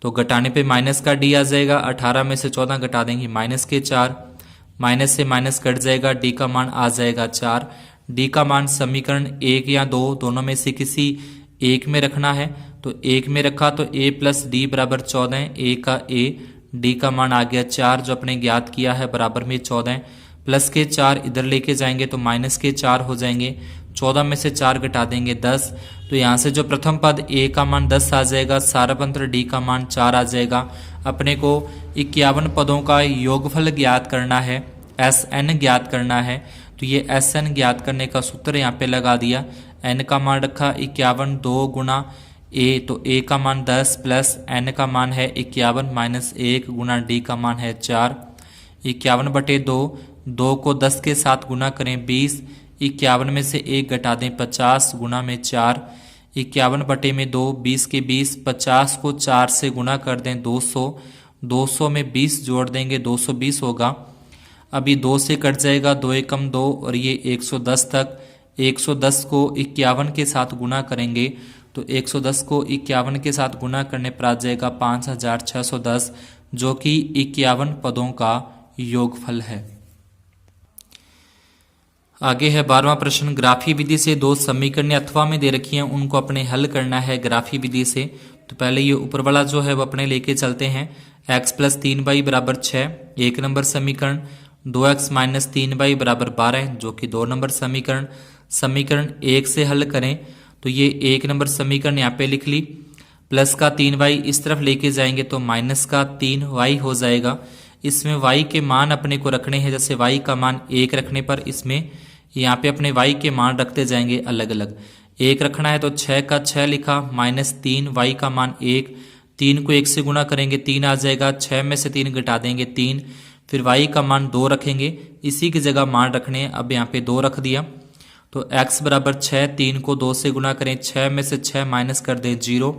तो घटाने पे माइनस का D आ जाएगा, 18 में से 14 घटा देंगे माइनस के 4, माइनस से माइनस कट जाएगा, D का मान आ जाएगा 4। D का मान समीकरण 1 या 2 दोनों में से किसी एक में रखना है। तो 1 में रखा तो A प्लस D बराबर 14, A का A, डी का मान आ गया 4 जो अपने ज्ञात किया है, बराबर में 14, प्लस के 4 इधर लेके जाएंगे तो माइनस के 4 हो जाएंगे, 14 में से 4 घटा देंगे 10, तो यहाँ से जो प्रथम पद ए का मान 10 आ जाएगा, सारपंत्र डी का मान 4 आ जाएगा। अपने को 51 पदों का योगफल ज्ञात करना है, एस एन ज्ञात करना है, तो ये एस एन ज्ञात करने का सूत्र यहाँ पे लगा दिया। एन का मान रखा 51, 2 गुना ए, तो ए का मान 10 प्लस एन का मान है 51 माइनस 1 गुना डी का मान है 4, 51/2, 2 को 10 के साथ गुना करें 20, 51 में से 1 घटा दें 50 गुना में 4, 51/2, 20 के 20, 50 को 4 से गुना कर दें 200, 200 में 20 जोड़ देंगे 220 होगा। अभी 2 से कट जाएगा, 2 एकम 2 और ये 110 तक, 110 को 51 के साथ गुना करेंगे तो 110 को 51 के साथ गुना करने पर आ जाएगा 5610, जो कि 51 पदों का योगफल है। आगे है 12वां प्रश्न, ग्राफी विधि से दो समीकरण अथवा में दे रखी हैं, उनको अपने हल करना है ग्राफी विधि से। तो पहले ये ऊपर वाला जो है वो अपने लेके चलते हैं, x + 3y = 6 1 नंबर समीकरण, 2x - 3y = 12 जो कि 2 नंबर समीकरण। समीकरण 1 से हल करें तो ये 1 नंबर समीकरण यहाँ पे लिख ली, प्लस का 3y इस तरफ लेके जाएंगे तो माइनस का 3y हो जाएगा। इसमें y के मान अपने को रखने हैं, जैसे y का मान 1 रखने पर इसमें यहाँ पे अपने y के मान रखते जाएंगे अलग अलग। 1 रखना है तो 6 का 6 लिखा, -3 y का मान 1, 3 को 1 से गुणा करेंगे 3 आ जाएगा, 6 में से 3 घटा देंगे 3, फिर y का मान 2 रखेंगे, इसी की जगह मान रखने हैं, अब यहाँ पे 2 रख दिया। तो x = 6, 3 को 2 से गुणा करें, 6 में से 6 माइनस कर दें 0,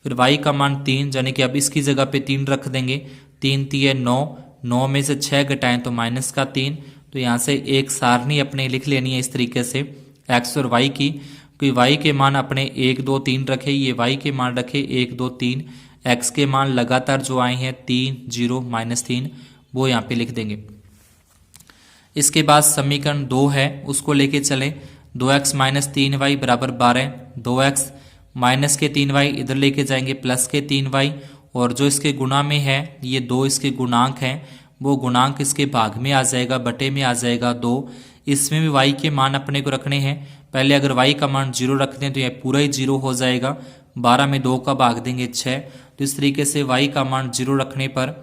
फिर y का मान 3, यानी कि अब इसकी जगह पे 3 रख देंगे, 3 3 9, 9 में से 6 घटाएं तो माइनस का 3। तो यहाँ से एक सारणी अपने लिख लेनी है इस तरीके से x और y की, कि y के मान अपने 1 2 3 रखे, ये y के मान रखे 1 2 3, x के मान लगातार जो आए हैं 3 0 -3 वो यहाँ पे लिख देंगे। इसके बाद समीकरण 2 है उसको लेके चलें, 2x - 3y = 12, 2x माइनस के 3y इधर लेके जाएंगे प्लस के 3y, और जो इसके गुणा में है ये 2 इसके गुणांक हैं, वो गुणांक इसके भाग में आ जाएगा, बटे में आ जाएगा 2। इसमें भी y के मान अपने को रखने हैं, पहले अगर y का मान 0 रख दें तो यह पूरा ही 0 हो जाएगा, 12 में 2 का भाग देंगे 6, तो इस तरीके से y का मान 0 रखने पर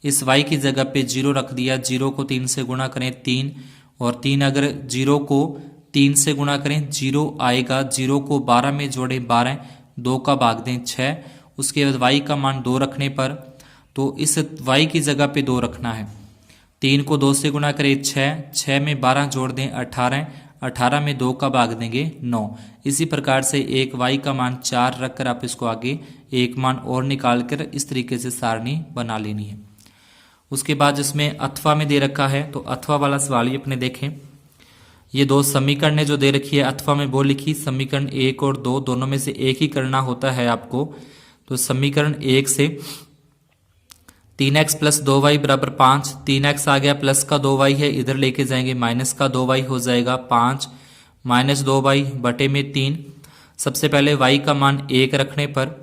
इस y की जगह पे 0 रख दिया, 0 को 3 से गुणा करें 3, और 3 अगर 0 को 3 से गुणा करें 0 आएगा, 0 को 12 में जोड़ें 12, 2 का भाग दें 6, उसके बाद y का मान 2 रखने पर तो इस y की जगह पे 2 रखना है, 3 को 2 से गुणा करें 6, 6 में 12 जोड़ दें 18, 18 में 2 का भाग देंगे 9। इसी प्रकार से एक y का मान 4 रखकर आप इसको आगे एक मान और निकाल कर इस तरीके से सारणी बना लेनी है। उसके बाद जिसमें अथवा में दे रखा है तो अथवा वाला सवाल ही अपने देखें, ये दो समीकरण जो दे रखी है अथवा में वो लिखी, समीकरण 1 और 2 दोनों में से एक ही करना होता है आपको। तो समीकरण 1 से 3x + 2y = 5, 3x आ गया, प्लस का 2y है इधर लेके जाएंगे माइनस का 2y हो जाएगा 5 - 2y बटे में 3। सबसे पहले y का मान 1 रखने पर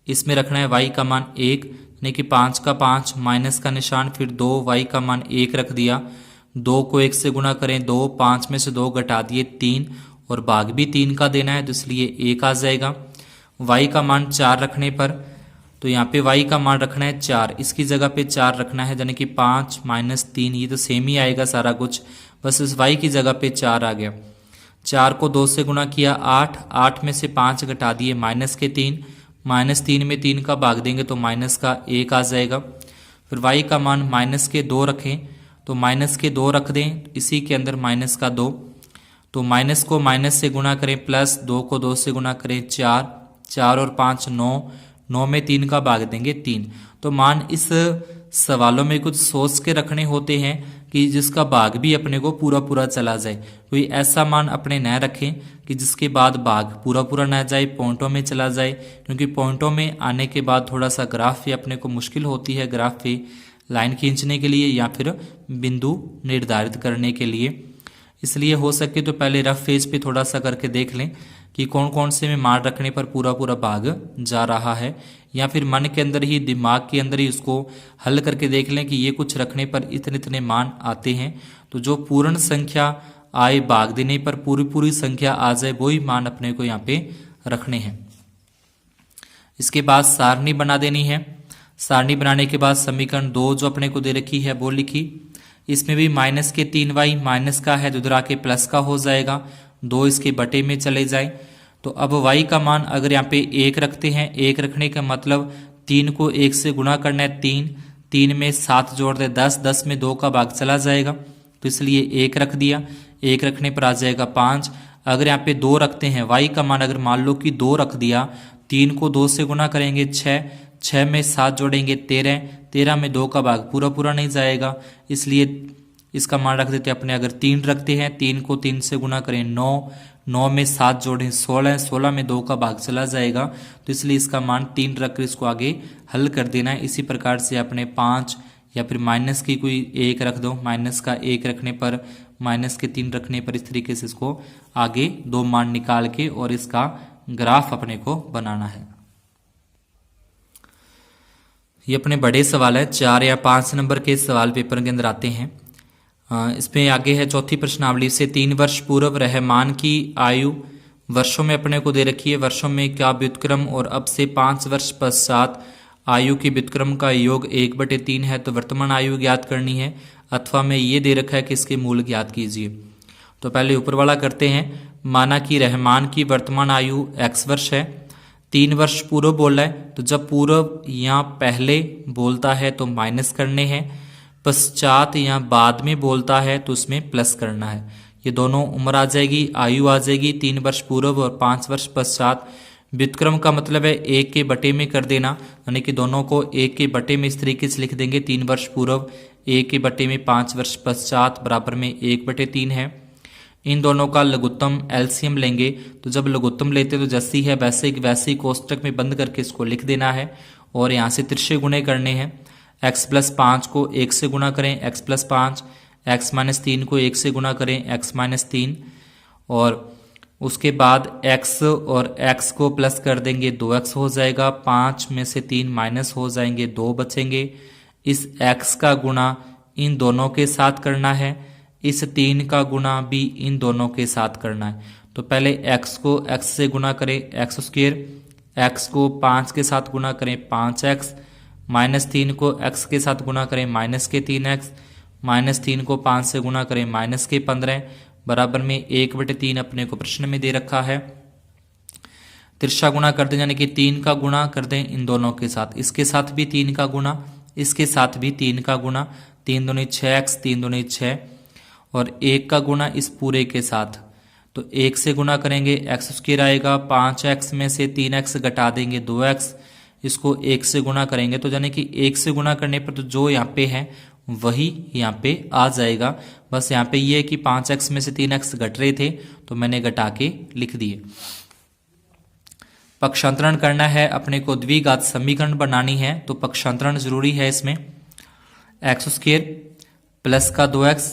इसमें रखना है y का मान 1, यानी कि 5 का 5 माइनस का निशान, फिर 2 y का मान 1 रख दिया, 2 को 1 से गुणा करें 2, 5 में से 2 घटा दिए 3, और भाग भी 3 का देना है तो इसलिए 1 आ जाएगा। y का मान 4 रखने पर तो यहाँ पे y का मान रखना है 4, इसकी जगह पे 4 रखना है, यानी कि 5 - 3, ये तो सेम ही आएगा सारा कुछ, बस इस y की जगह पे 4 आ गया। 4 को 2 से गुणा किया 8, 8 में से 5 घटा दिए माइनस के 3, -3 में 3 का भाग देंगे तो माइनस का 1 आ जाएगा। फिर y का मान माइनस के 2 रखें तो माइनस के 2 रख दें, इसी के अंदर माइनस का 2, तो माइनस को माइनस से गुणा करें प्लस, 2 को 2 से गुणा करें 4, 4 और 5 9, 9 में 3 का भाग देंगे 3। तो मान इस सवालों में कुछ सोच के रखने होते हैं कि जिसका भाग भी अपने को पूरा पूरा चला जाए, कोई ऐसा मान अपने न रखें कि जिसके बाद भाग पूरा पूरा न जाए, पॉइंटों में चला जाए, क्योंकि पॉइंटों में आने के बाद थोड़ा सा ग्राफ पे अपने को मुश्किल होती है, ग्राफ पे लाइन खींचने के लिए या फिर बिंदु निर्धारित करने के लिए। इसलिए हो सके तो पहले रफ पेज पे थोड़ा सा करके देख लें कि कौन कौन से में मान रखने पर पूरा पूरा भाग जा रहा है, या फिर मन के अंदर ही, दिमाग के अंदर ही उसको हल करके देख लें कि ये कुछ रखने पर इतने इतने मान आते हैं। तो जो पूर्ण संख्या आए भाग देने पर पूरी पूरी संख्या आ जाए, वही मान अपने को यहाँ पे रखने हैं। इसके बाद सारणी बना देनी है। सारणी बनाने के बाद समीकरण 2 जो अपने को दे रखी है वो लिखी। इसमें भी माइनस के 3y माइनस का है, दुधरा के प्लस का हो जाएगा, 2 इसके बटे में चले जाए। तो अब y का मान अगर यहाँ पे 1 रखते हैं, 1 रखने का मतलब 3 को 1 से गुणा करना है, 3 में 7 जोड़ दे 10, 10 में 2 का भाग चला जाएगा, तो इसलिए 1 रख दिया। 1 रखने पर आ जाएगा 5। अगर यहाँ पे 2 रखते हैं, y का मान अगर मान लो कि 2 रख दिया, 3 को 2 से गुणा करेंगे 6 में 7 जोड़ेंगे 13 में 2 का भाग पूरा पूरा नहीं जाएगा, इसलिए इसका मान रख देते हैं अपने। अगर 3 रखते हैं, 3 को 3 से गुणा करें 9 में 7 जोड़ें 16 में 2 का भाग चला जाएगा, तो इसलिए इसका मान 3 रखकर इसको आगे हल कर देना है। इसी प्रकार से अपने 5 या फिर माइनस की कोई 1 रख दो, माइनस का 1 रखने पर, माइनस के 3 रखने पर, इस तरीके से इसको आगे 2 मान निकाल के और इसका ग्राफ अपने को बनाना है। ये अपने बड़े सवाल है, 4 या 5 नंबर के सवाल पेपर के अंदर आते हैं। इसमें आगे है चौथी प्रश्नावली से 3 वर्ष पूर्व रहमान की आयु वर्षों में अपने को दे रखी है। वर्षों में क्या व्युत्क्रम और अब से 5 वर्ष पश्चात आयु की व्युत्क्रम का योग 1/3 है, तो वर्तमान आयु ज्ञात करनी है। अथवा में ये दे रखा है कि इसके मूल ज्ञात कीजिए। तो पहले ऊपर वाला करते हैं। माना कि रहमान की वर्तमान आयु x वर्ष है, 3 वर्ष पूर्व बोल रहा है, तो जब पूर्व या पहले बोलता है तो माइनस करने हैं, पश्चात या बाद में बोलता है तो उसमें प्लस करना है। ये दोनों उम्र आ जाएगी, आयु आ जाएगी, 3 वर्ष पूर्व और 5 वर्ष पश्चात। व्युत्क्रम का मतलब है 1 के बटे में कर देना, यानी कि दोनों को 1 के बटे में इस तरीके से लिख देंगे। 3 वर्ष पूर्व 1 के बटे में 5 वर्ष पश्चात बराबर में 1/3 है। इन दोनों का लघुत्तम एलसीएम लेंगे, तो जब लघुत्तम लेते तो जैसी है वैसे ही कोष्टक में बंद करके इसको लिख देना है और यहाँ से तिरछे गुणे करने हैं। x+5 को 1 से गुणा करें x+5, x-3 को 1 से गुणा करें x-3, और उसके बाद x और x को प्लस कर देंगे 2x हो जाएगा। 5 में से 3 माइनस हो जाएंगे, 2 बचेंगे। इस x का गुणा इन दोनों के साथ करना है, इस 3 का गुणा भी इन दोनों के साथ करना है। तो पहले x को x से गुणा करें x², x को 5 के साथ गुणा करें 5x, -3 को x के साथ गुणा करें -3x, -3 को 5 से गुणा करें -15 बराबर में 1/3 अपने को प्रश्न में दे रखा है। तिरछा गुणा कर दें, यानी कि 3 का गुणा कर दें इन दोनों के साथ, इसके साथ भी 3 का गुणा, इसके साथ भी 3 का गुणा, 3 दूनी 6x, 3 दूनी 6, और 1 का गुणा इस पूरे के साथ। तो 1 से गुणा करेंगे x² आएगा, 5x में से 3x घटा देंगे 2x, इसको 1 से गुणा करेंगे, तो यानी कि 1 से गुणा करने पर तो जो यहाँ पे है वही यहाँ पे आ जाएगा। बस यहाँ पे ये है कि 5x में से 3x घट रहे थे तो मैंने घटा के लिख दिए। पक्षांतरण करना है अपने को, द्विघात समीकरण बनानी है, तो पक्षांतरण जरूरी है। इसमें x² प्लस का 2x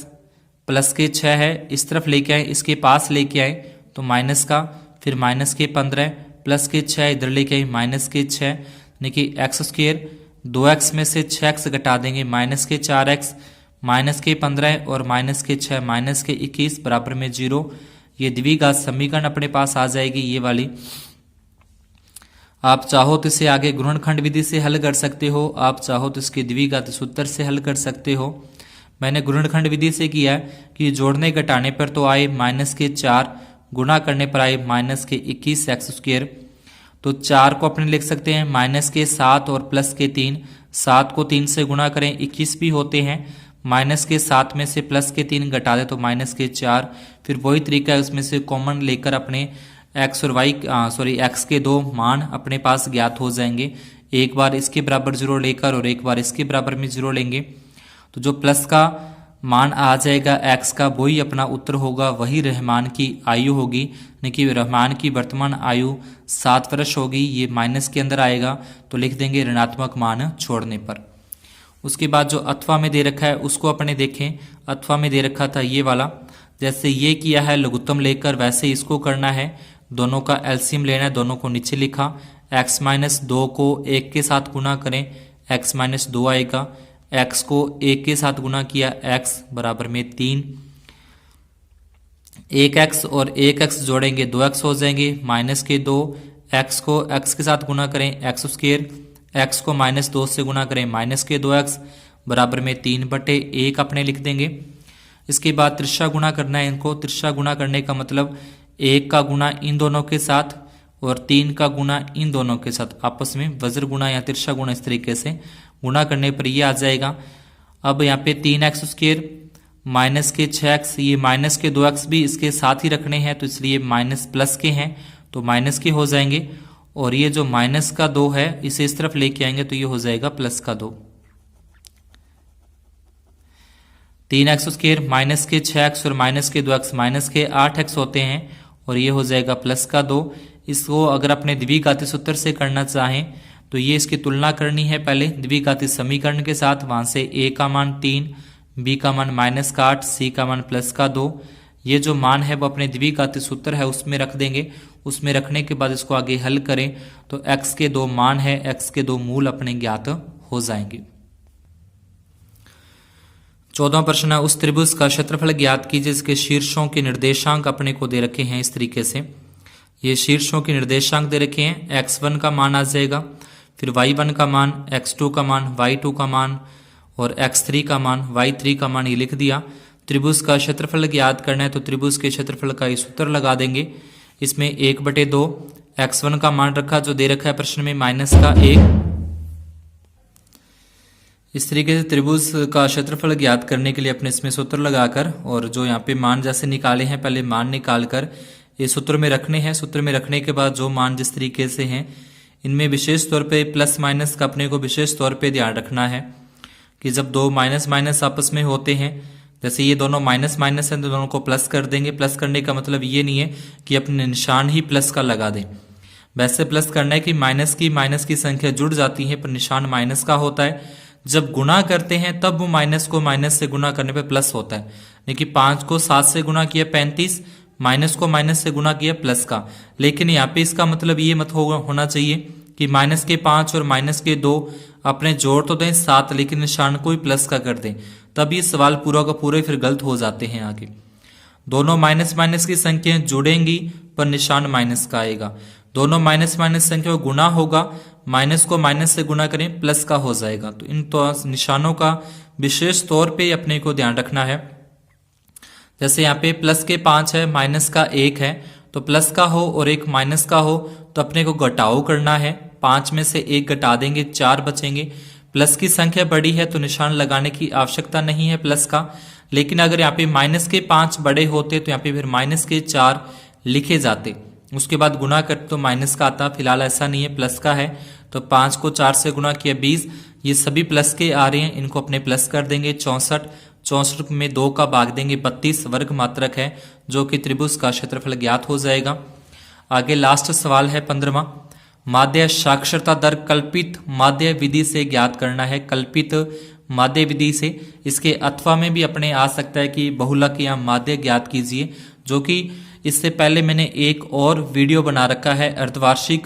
प्लस के 6 है, इस तरफ लेके आए, इसके पास लेके आए तो माइनस का, फिर माइनस के 15 प्लस के 6 इधर लेके आए माइनस के 6, यानी कि x² 2x में से 6x घटा देंगे माइनस के 4x, माइनस के 15 और माइनस के 6 माइनस के 21 बराबर में 0। ये द्विघात समीकरण अपने पास आ जाएगी ये वाली। आप चाहो तो इसे आगे गुणनखंड विधि से हल कर सकते हो, आप चाहो तो इसके द्विघात सूत्र से हल कर सकते हो। मैंने गुणनखंड विधि से किया कि जोड़ने घटाने पर तो आए -4, गुणा करने पर आए -21x²। तो 4 को अपने लिख सकते हैं -7 और प्लस के 3, 7 को 3 से गुणा करें 21 भी होते हैं, -7 में से प्लस के 3 घटा दे तो -4। फिर वही तरीका है, उसमें से कॉमन लेकर अपने x और x के 2 मान अपने पास ज्ञात हो जाएंगे। एक बार इसके बराबर 0 लेकर और एक बार इसके बराबर में 0 लेंगे, तो जो प्लस का मान आ जाएगा x का वही अपना उत्तर होगा, वही रहमान की आयु होगी, यानी कि रहमान की वर्तमान आयु 7 वर्ष होगी। ये माइनस के अंदर आएगा तो लिख देंगे ऋणात्मक मान छोड़ने पर। उसके बाद जो अथवा में दे रखा है उसको अपने देखें। अथवा में दे रखा था ये वाला, जैसे ये किया है लघुत्तम लेकर वैसे इसको करना है। दोनों का एलसीएम लेना है, दोनों को नीचे लिखा, x माइनस 2 को 1 के साथ गुना करें, x माइनस 2 आएगा। x को 1 के साथ गुना किया, x बराबर में 3। 1x और 1x जोड़ेंगे 2x हो जाएंगे, माइनस के 2। x को x के साथ गुना करें, एक्स स्क्वायर। x को माइनस 2 से गुना करें, माइनस के 2x बराबर में 3/1 अपने लिख देंगे। इसके बाद तिरछा गुणा करना है इनको। तिरछा गुणा करने का मतलब 1 का गुणा इन दोनों के साथ और 3 का गुणा इन दोनों के साथ, आपस में वज्र गुणा या तिरछा गुणा इस तरीके से गुणा करने पर ये आ जाएगा। अब यहाँ पे 3x स्क्वायर माइनस के 6x, ये माइनस के 2x भी इसके साथ ही रखने हैं तो इसलिए माइनस प्लस के हैं तो माइनस के हो जाएंगे। और ये जो माइनस का 2 है इसे इस तरफ लेके आएंगे तो ये हो जाएगा प्लस का 2। 3x स्क्वायर माइनस के 6x और माइनस के 2x माइनस के 8x होते हैं और ये हो जाएगा प्लस का 2। इसको अगर अपने द्विघाती सूत्र से करना चाहें तो ये इसकी तुलना करनी है पहले द्विघाती समीकरण के साथ। वहां से a का मान 3, b का मान माइनस का 8, c का मान प्लस का 2। ये जो मान है वो अपने द्विघाती सूत्र है उसमें रख देंगे। उसमें रखने के बाद इसको आगे हल करें तो x के 2 मान है, x के 2 मूल अपने ज्ञात हो जाएंगे। 14वां प्रश्न है, उस त्रिभुज का क्षेत्रफल ज्ञात कीजिए जिसके शीर्षों के निर्देशांक अपने को दे रखे हैं इस तरीके से। ये शीर्षों के निर्देशांक दे रखे हैं, x1 का मान आ जाएगा, फिर y1 का मान, x2 का मान, y2 का मान और x3 का मान, y3 का मान ये लिख दिया। त्रिभुज का क्षेत्रफल ज्ञात करना है तो त्रिभुज के क्षेत्रफल का ये सूत्र लगा देंगे। इसमें 1/2 x1 का मान रखा जो दे रखा है प्रश्न में माइनस का 1। इस तरीके से त्रिभुज का क्षेत्रफल ज्ञात करने के लिए अपने इसमें सूत्र लगाकर और जो यहाँ पे मान जैसे निकाले हैं पहले मान निकाल कर ये सूत्र में रखने हैं। सूत्र में रखने के बाद जो मान जिस तरीके से हैं इनमें विशेष तौर पे प्लस माइनस का अपने को विशेष तौर पे ध्यान रखना है कि जब दो माइनस माइनस आपस में होते हैं, जैसे ये दोनों माइनस माइनस हैं तो दोनों को प्लस कर देंगे। प्लस करने का मतलब ये नहीं है कि अपने निशान ही प्लस का लगा दें, वैसे प्लस करना है कि माइनस की संख्या जुड़ जाती है पर निशान माइनस का होता है। जब गुणा करते हैं तब वो माइनस को माइनस से गुणा करने पे प्लस होता है। देखिए 5 को 7 से गुणा किया 35, माइनस को माइनस से गुणा किया प्लस का। लेकिन यहाँ पे इसका मतलब ये मत होना चाहिए कि माइनस के 5 और माइनस के 2 अपने जोड़ तो दें 7 लेकिन निशान को ही प्लस का कर दें, तब ये सवाल पूरा का पूरे फिर गलत हो जाते हैं। आगे दोनों माइनस माइनस की संख्याएं जुड़ेंगी पर निशान माइनस का आएगा। दोनों माइनस माइनस संख्या गुना होगा, माइनस को माइनस से गुना करें प्लस का हो जाएगा। तो इन तो निशानों का विशेष तौर पे अपने को ध्यान रखना है। जैसे यहाँ पे प्लस के 5 है, माइनस का 1 है, तो प्लस का हो और एक माइनस का हो तो अपने को घटाव करना है। 5 में से 1 घटा देंगे 4 बचेंगे। प्लस की संख्या बड़ी है तो निशान लगाने की आवश्यकता नहीं है प्लस का। लेकिन अगर यहाँ पे माइनस के 5 बड़े होते तो यहाँ पे फिर माइनस के 4 लिखे जाते, उसके बाद गुना कर तो माइनस का आता। फिलहाल ऐसा नहीं है, प्लस का है तो 5 को 4 से गुना किया 20, ये सभी प्लस के आ रहे हैं, इनको अपने प्लस कर देंगे। 64 में 2 का भाग देंगे 32 वर्ग मात्रक है जो कि त्रिभुज का क्षेत्रफल ज्ञात हो जाएगा। आगे लास्ट सवाल है 15वां, माध्य साक्षरता दर कल्पित माध्य विधि से ज्ञात करना है। कल्पित माध्य विधि से, इसके अथवा में भी अपने आ सकता है कि बहुलक या माध्य ज्ञात कीजिए, जो कि इससे पहले मैंने एक और वीडियो बना रखा है अर्धवार्षिक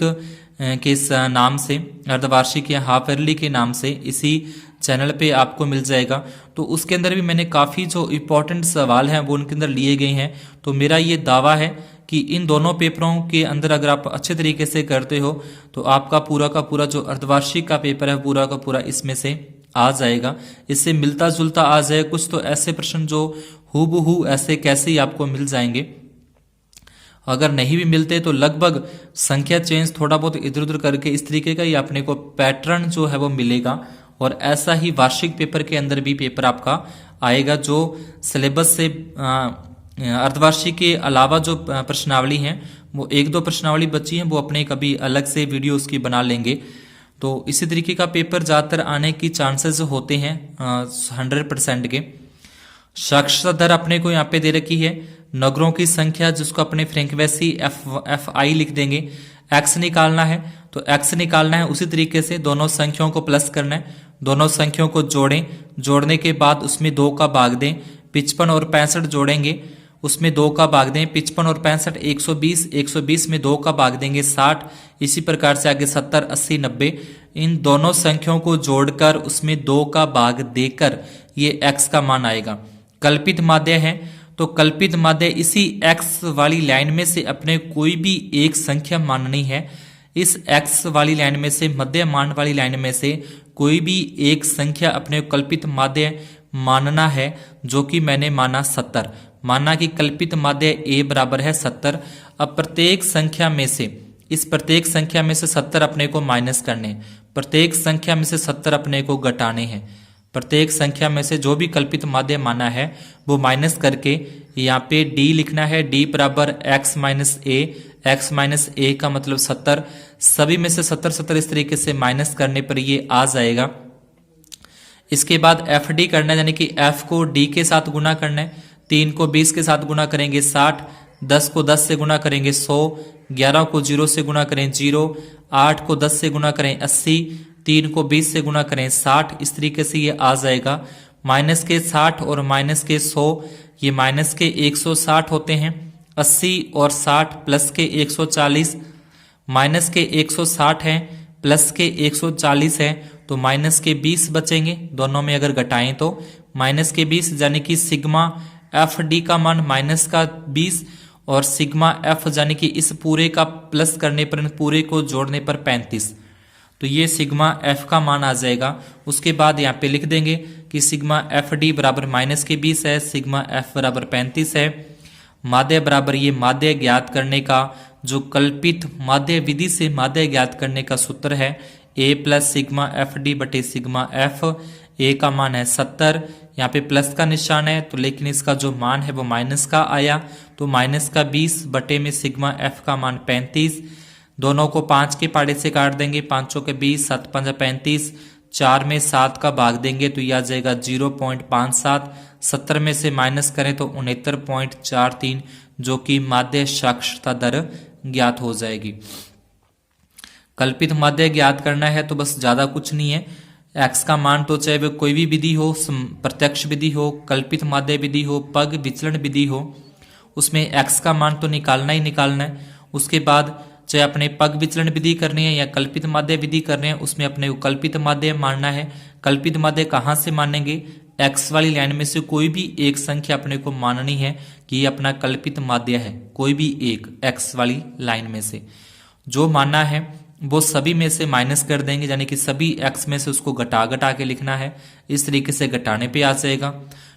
के नाम से, अर्धवार्षिक या हाफ ईयरली के नाम से, इसी चैनल पे आपको मिल जाएगा। तो उसके अंदर भी मैंने काफ़ी जो इम्पोर्टेंट सवाल हैं वो उनके अंदर लिए गए हैं। तो मेरा ये दावा है कि इन दोनों पेपरों के अंदर अगर आप अच्छे तरीके से करते हो तो आपका पूरा का पूरा जो अर्धवार्षिक का पेपर है पूरा का पूरा इसमें से आ जाएगा। इससे मिलता जुलता आ जाए, कुछ तो ऐसे प्रश्न जो हूबहू ऐसे कैसे ही आपको मिल जाएंगे। अगर नहीं भी मिलते तो लगभग संख्या चेंज थोड़ा बहुत इधर उधर करके इस तरीके का ही अपने को पैटर्न जो है वो मिलेगा। और ऐसा ही वार्षिक पेपर के अंदर भी पेपर आपका आएगा जो सिलेबस से अर्धवार्षिक के अलावा जो प्रश्नावली हैं वो 1-2 प्रश्नावली बची हैं, वो अपने कभी अलग से वीडियो उसकी बना लेंगे। तो इसी तरीके का पेपर ज़्यादातर आने की चांसेस होते हैं 100% के। साक्षरता दर अपने को यहाँ पे दे रखी है, नगरों की संख्या जिसको अपने फ्रीक्वेंसी FI लिख देंगे। x निकालना है तो x निकालना है, उसी तरीके से दोनों संख्याओं को प्लस करना है। दोनों संख्याओं को जोड़ें, जोड़ने के बाद उसमें 2 का भाग दें। 55 और 65 जोड़ेंगे, उसमें 2 का भाग दें। 55 और 65 120, 120 में 2 का भाग देंगे 60, इसी प्रकार से आगे 70, 80, 90 इन दोनों संख्याओं को जोड़कर उसमें 2 का भाग देकर ये x का मान आएगा। कल्पित माध्य है तो कल्पित माध्य इसी x वाली लाइन में से अपने कोई भी एक संख्या माननी है। इस x वाली लाइन में से मध्य मान वाली लाइन में से कोई भी एक संख्या अपने कल्पित माध्य मानना है, जो कि मैंने माना 70। माना कि कल्पित माध्य a बराबर है 70। अब प्रत्येक संख्या में से इस प्रत्येक संख्या में से 70 अपने को माइनस करने, प्रत्येक संख्या में से 70 अपने को घटाने हैं। प्रत्येक संख्या में से जो भी कल्पित माध्य माना है वो माइनस करके यहाँ पे d लिखना है। d बराबर x माइनस ए, x माइनस ए का मतलब 70। सभी में से 70 इस तरीके से माइनस करने पर ये आ जाएगा। इसके बाद एफ डी करना है, यानी कि f को d के साथ गुना करना है। 3 को 20 के साथ गुना करेंगे 60, 10 को 10 से गुना करेंगे 100, 11 को 0 से गुना करें 0, 8 को 10 से गुना करें 80, 3 को 20 से गुना करें 60। इस तरीके से ये आ जाएगा। माइनस के 60 और माइनस के 100 ये माइनस के 160 होते हैं। 80 और 60 प्लस के 140, माइनस के 160 हैं प्लस के 140 है तो माइनस के 20 बचेंगे। दोनों में अगर घटाएं तो माइनस के 20, यानी कि सिग्मा एफ डी का मान माइनस का 20 और सिग्मा एफ यानी कि इस पूरे का प्लस करने पर, पूरे को जोड़ने पर 35। तो ये सिग्मा एफ का मान आ जाएगा। उसके बाद यहाँ पे लिख देंगे कि सिग्मा एफ डी बराबर माइनस के 20 है, सिग्मा एफ बराबर 35 है। माध्य बराबर ये माध्य ज्ञात करने का जो कल्पित माध्य विधि से माध्य ज्ञात करने का सूत्र है a plus sigma F D बटे सिग्मा एफ। a का मान है 70, यहाँ पे प्लस का निशान है तो लेकिन इसका जो मान है वो माइनस का आया, तो माइनस का 20 बटे में सिग्मा एफ का मान 35। दोनों को 5 के पाड़े से काट देंगे, 5 के 20, 7 5 35, 4 में 7 का भाग देंगे तो यह आ जाएगा 0.57। 70 में से माइनस करें तो 69.43, जो कि माध्य साक्षरता दर ज्ञात हो जाएगी। कल्पित माध्य ज्ञात करना है तो बस ज्यादा कुछ नहीं है। x का मान तो चाहे वह कोई भी विधि हो, प्रत्यक्ष विधि हो, कल्पित माध्य विधि हो, पग विचलन विधि हो, उसमें x का मान तो निकालना ही निकालना है। उसके बाद चाहे अपने पग विचलन विधि करनी है या कल्पित माध्य विधि करनी है, उसमें अपने कल्पित माध्य मानना है। कल्पित माध्य कहाँ से मानेंगे? x वाली लाइन में से कोई भी एक संख्या अपने को माननी है कि ये अपना कल्पित माध्य है। कोई भी एक x वाली लाइन में से जो मानना है वो सभी में से माइनस कर देंगे, यानी कि सभी x में से उसको घटा के लिखना है। इस तरीके से घटाने पे आ जाएगा।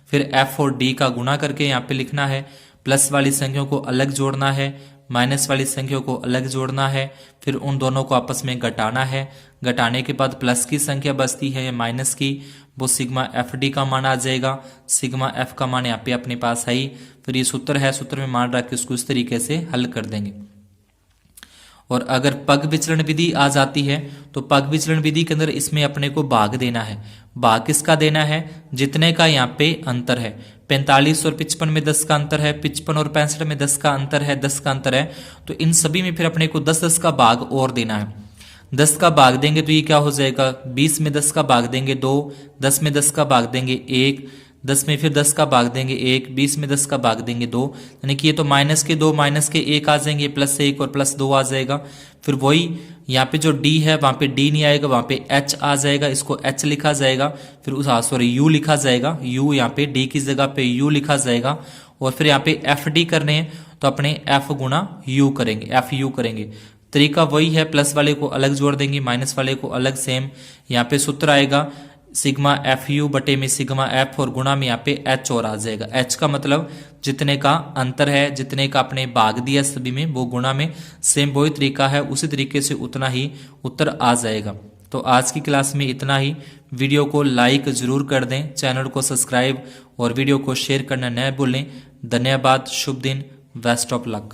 फिर f और d का गुणा करके यहाँ पे लिखना है। प्लस वाली संख्याओं को अलग जोड़ना है, माइनस वाली संख्याओं को अलग जोड़ना है, फिर उन दोनों को आपस में घटाना है। घटाने के बाद प्लस की संख्या बचती है या माइनस की, वो सिग्मा एफ डी का मान आ जाएगा। सिग्मा एफ का मान यहाँ पे अपने पास है ही। फिर ये सूत्र है, सूत्र में मान रख के उसको इस तरीके से हल कर देंगे। और अगर पग विचलन विधि आ जाती है तो पग विचलन विधि के अंदर इसमें अपने को भाग देना है। भाग किसका देना है? जितने का यहाँ पे अंतर है। 45 और 55 में 10 का अंतर है, 55 और 65 में 10 का अंतर है, 10 का अंतर है, तो इन सभी में फिर अपने को 10-10 का भाग और देना है। 10 का भाग देंगे तो ये क्या हो जाएगा? 20 में 10 का भाग देंगे 2, 10 में 10 का भाग देंगे 1, 10 में फिर 10 का भाग देंगे 1, 20 में 10 का भाग देंगे 2, यानी कि ये तो माइनस के 2 माइनस के 1 आ जाएंगे, प्लस 1 और प्लस 2 आ जाएगा। फिर वही यहाँ पे जो d है वहां पे d नहीं आएगा, वहां पे h आ जाएगा, इसको h लिखा जाएगा। फिर उस u लिखा जाएगा, u यहाँ पे d की जगह पे u लिखा जाएगा। और फिर यहाँ पे एफ डी करने हैं तो अपने f गुना u करेंगे, एफ यू करेंगे। तरीका वही है, प्लस वाले को अलग जोड़ देंगे, माइनस वाले को अलग। सेम यहाँ पे सूत्र आएगा सिग्मा एफ यू बटे में सिग्मा एफ और गुणा में यहाँ पे एच और आ जाएगा। एच का मतलब जितने का अंतर है, जितने का अपने भाग दिया सभी में, वो गुणा में। सेम वही तरीका है, उसी तरीके से उतना ही उत्तर आ जाएगा। तो आज की क्लास में इतना ही। वीडियो को लाइक जरूर कर दें, चैनल को सब्सक्राइब और वीडियो को शेयर करना न भूलें। धन्यवाद, शुभ दिन, बेस्ट ऑफ लक।